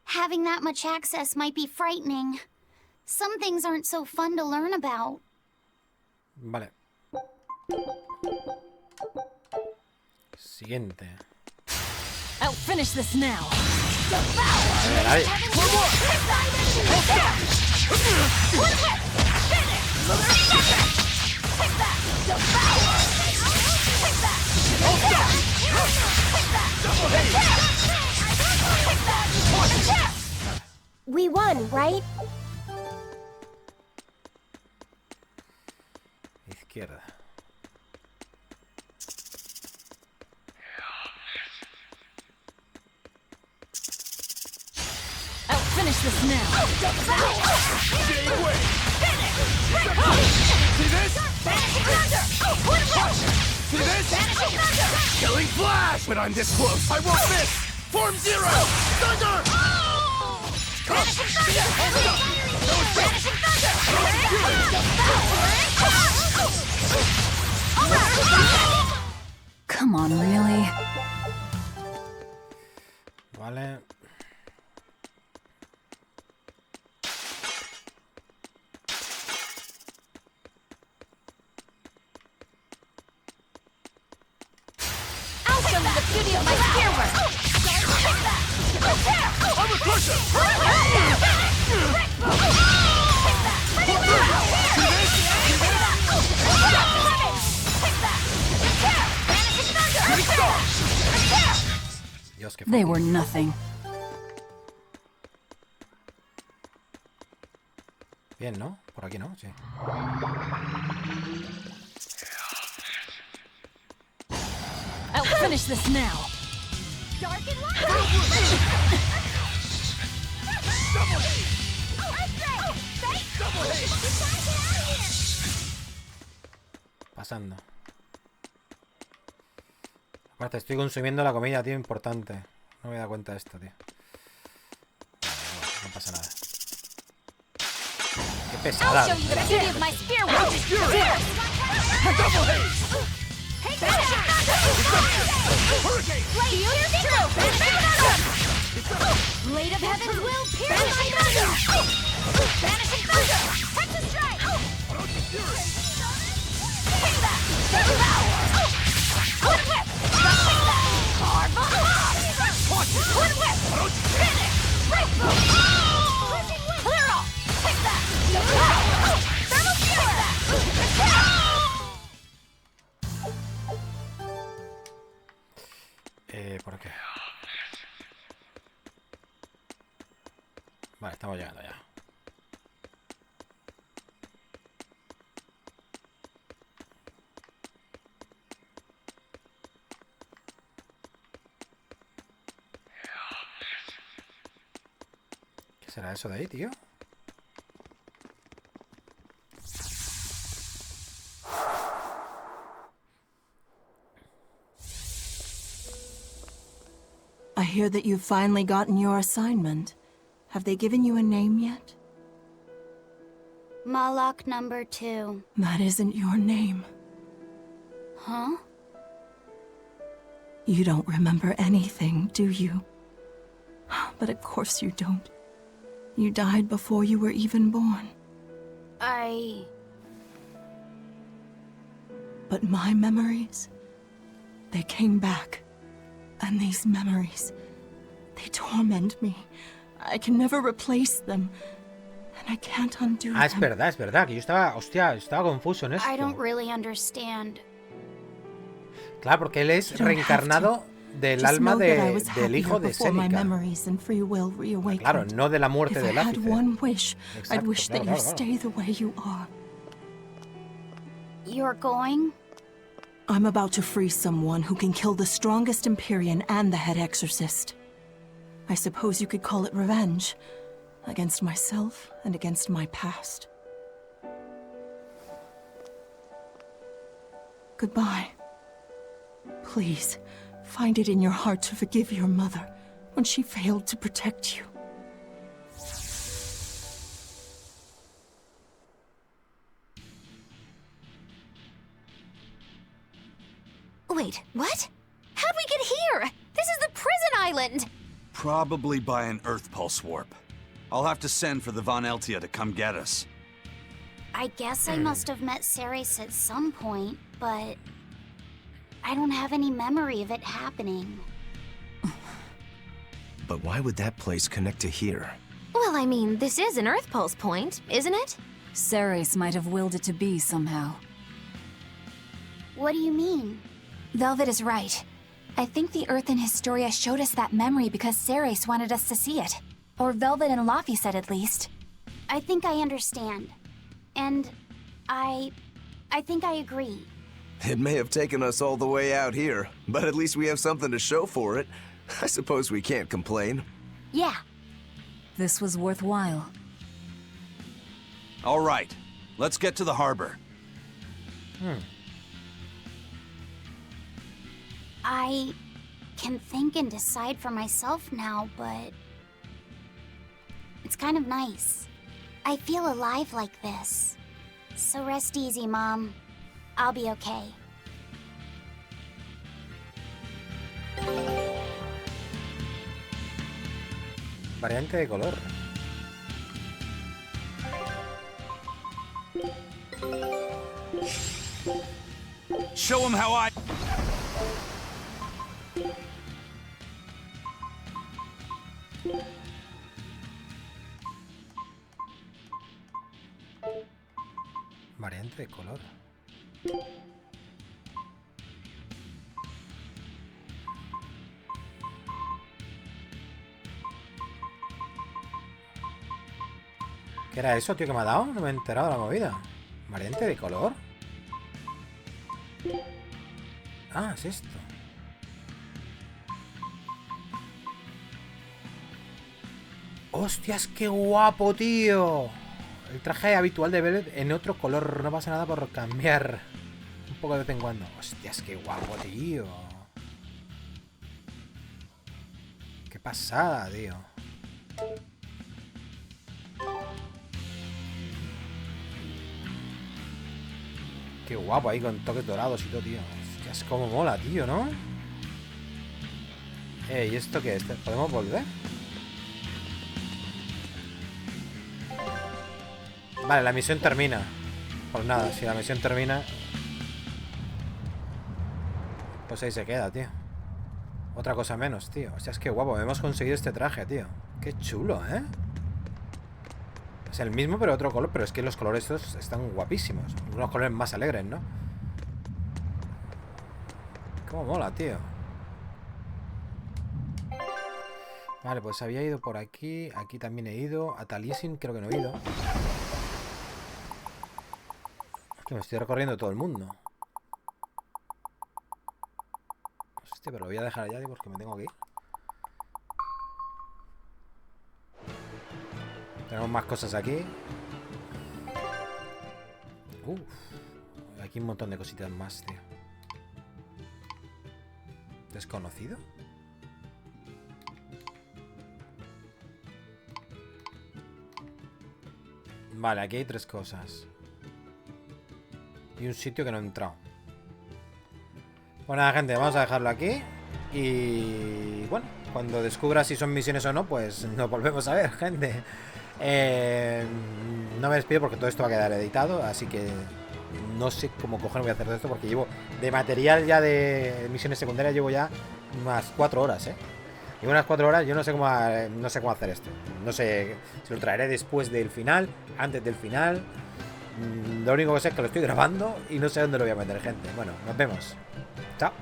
Having that much access might be frightening. Some things aren't so fun to learn about. Vale. Siguiente. I'll finish this now. We won, right? Izquierda. I'll finish this now. See this? See this? Killing flash! When I'm this close, I won't miss! Form zero! Thunder! Come on, really? Vale. I'll show you the beauty of my spear work. I'm a crusher! Dios, qué They were nothing. Bien, ¿no? Por aquí, ¿no? Sí. I'll finish this now. Pasando. Aparte, estoy consumiendo la comida, tío, importante. No me he dado cuenta de esto, tío. No pasa nada. ¿Qué pesada. I'll show you the beauty of my spear wheel. Double haze! Blade of Heaven's will pierce my thunder! Vanishing thunder! Texas strike! Take that! Wood whip! Carve on! Wood whip! Finish! Break through! Clear off! Take that! Thermal fury! ¿Por qué? Vale, estamos llegando ya. ¿Qué será eso de ahí, tío? I hear that you've finally gotten your assignment. Have they given you a name yet? Moloch number 2. That isn't your name. Huh? You don't remember anything, do you? But of course you don't. You died before you were even born. But my memories, they came back. And these memories, they torment me. I can never replace them. And I can't undo them. Es verdad, que yo estaba, hostia, estaba confuso en esto. I don't really understand. Claro, porque él es reencarnado del alma del hijo de Seneca. Claro, no de la muerte de Láfice. Exacto, claro. You're going? I'm about to free someone who can kill the strongest Empyrean and the head exorcist. I suppose you could call it revenge. Against myself and against my past. Goodbye. Please, find it in your heart to forgive your mother when she failed to protect you. Wait, what? How'd we get here? This is the prison island! Probably by an Earth Pulse warp. I'll have to send for the Von Eltia to come get us. I guess I must have met Ceres at some point, but I don't have any memory of it happening. But why would that place connect to here? Well, I mean, this is an Earth Pulse point, isn't it? Ceres might have willed it to be somehow. What do you mean? Velvet is right. I think the Earth in Historia showed us that memory because Ceres wanted us to see it. Or Velvet and Laffy said at least. I think I understand. And I think I agree. It may have taken us all the way out here, but at least we have something to show for it. I suppose we can't complain. Yeah. This was worthwhile. All right, let's get to the harbor. I can think and decide for myself now, but it's kind of nice. I feel alive like this. So rest easy, Mom. I'll be okay. Variante de color. Show him how I... Variante de color. ¿Qué era eso, tío, que me ha dado? No me he enterado de la movida. ¿Variante de color? Ah, es esto. ¡Hostias, qué guapo, tío! El traje habitual de Velvet en otro color. No pasa nada por cambiar un poco de vez en cuando. ¡Hostias, qué guapo, tío! ¡Qué pasada, tío! Qué guapo ahí con toques dorados y todo, tío. Hostia, es como mola, tío, ¿no? ¿Y esto qué es? ¿Podemos volver? Vale, la misión termina. Pues nada, si la misión termina, pues ahí se queda, tío. Otra cosa menos, tío. O sea, es que guapo, hemos conseguido este traje, tío. Qué chulo, ¿eh? Es el mismo, pero otro color. Pero es que los colores estos están guapísimos. Unos colores más alegres, ¿no? Cómo mola, tío. Vale, pues había ido por aquí. Aquí también he ido. A Taliesin creo que no he ido. Es que me estoy recorriendo todo el mundo. Hostia, pero lo voy a dejar allá porque me tengo que ir. Tenemos más cosas aquí. Uf. Aquí un montón de cositas más, tío. ¿Desconocido? Vale, aquí hay 3 cosas. Y un sitio que no he entrado. Bueno, gente, vamos a dejarlo aquí. Y bueno, cuando descubra si son misiones o no, pues nos volvemos a ver, gente. No me despido porque todo esto va a quedar editado. Así que no sé cómo coger voy a hacer de esto. Porque llevo de material ya de misiones secundarias. Llevo ya unas 4 horas, Llevo unas 4 horas. Yo no sé cómo hacer esto. No sé si lo traeré después del final, antes del final. Lo único que sé es que lo estoy grabando y no sé dónde lo voy a meter, gente. Bueno, nos vemos. Chao.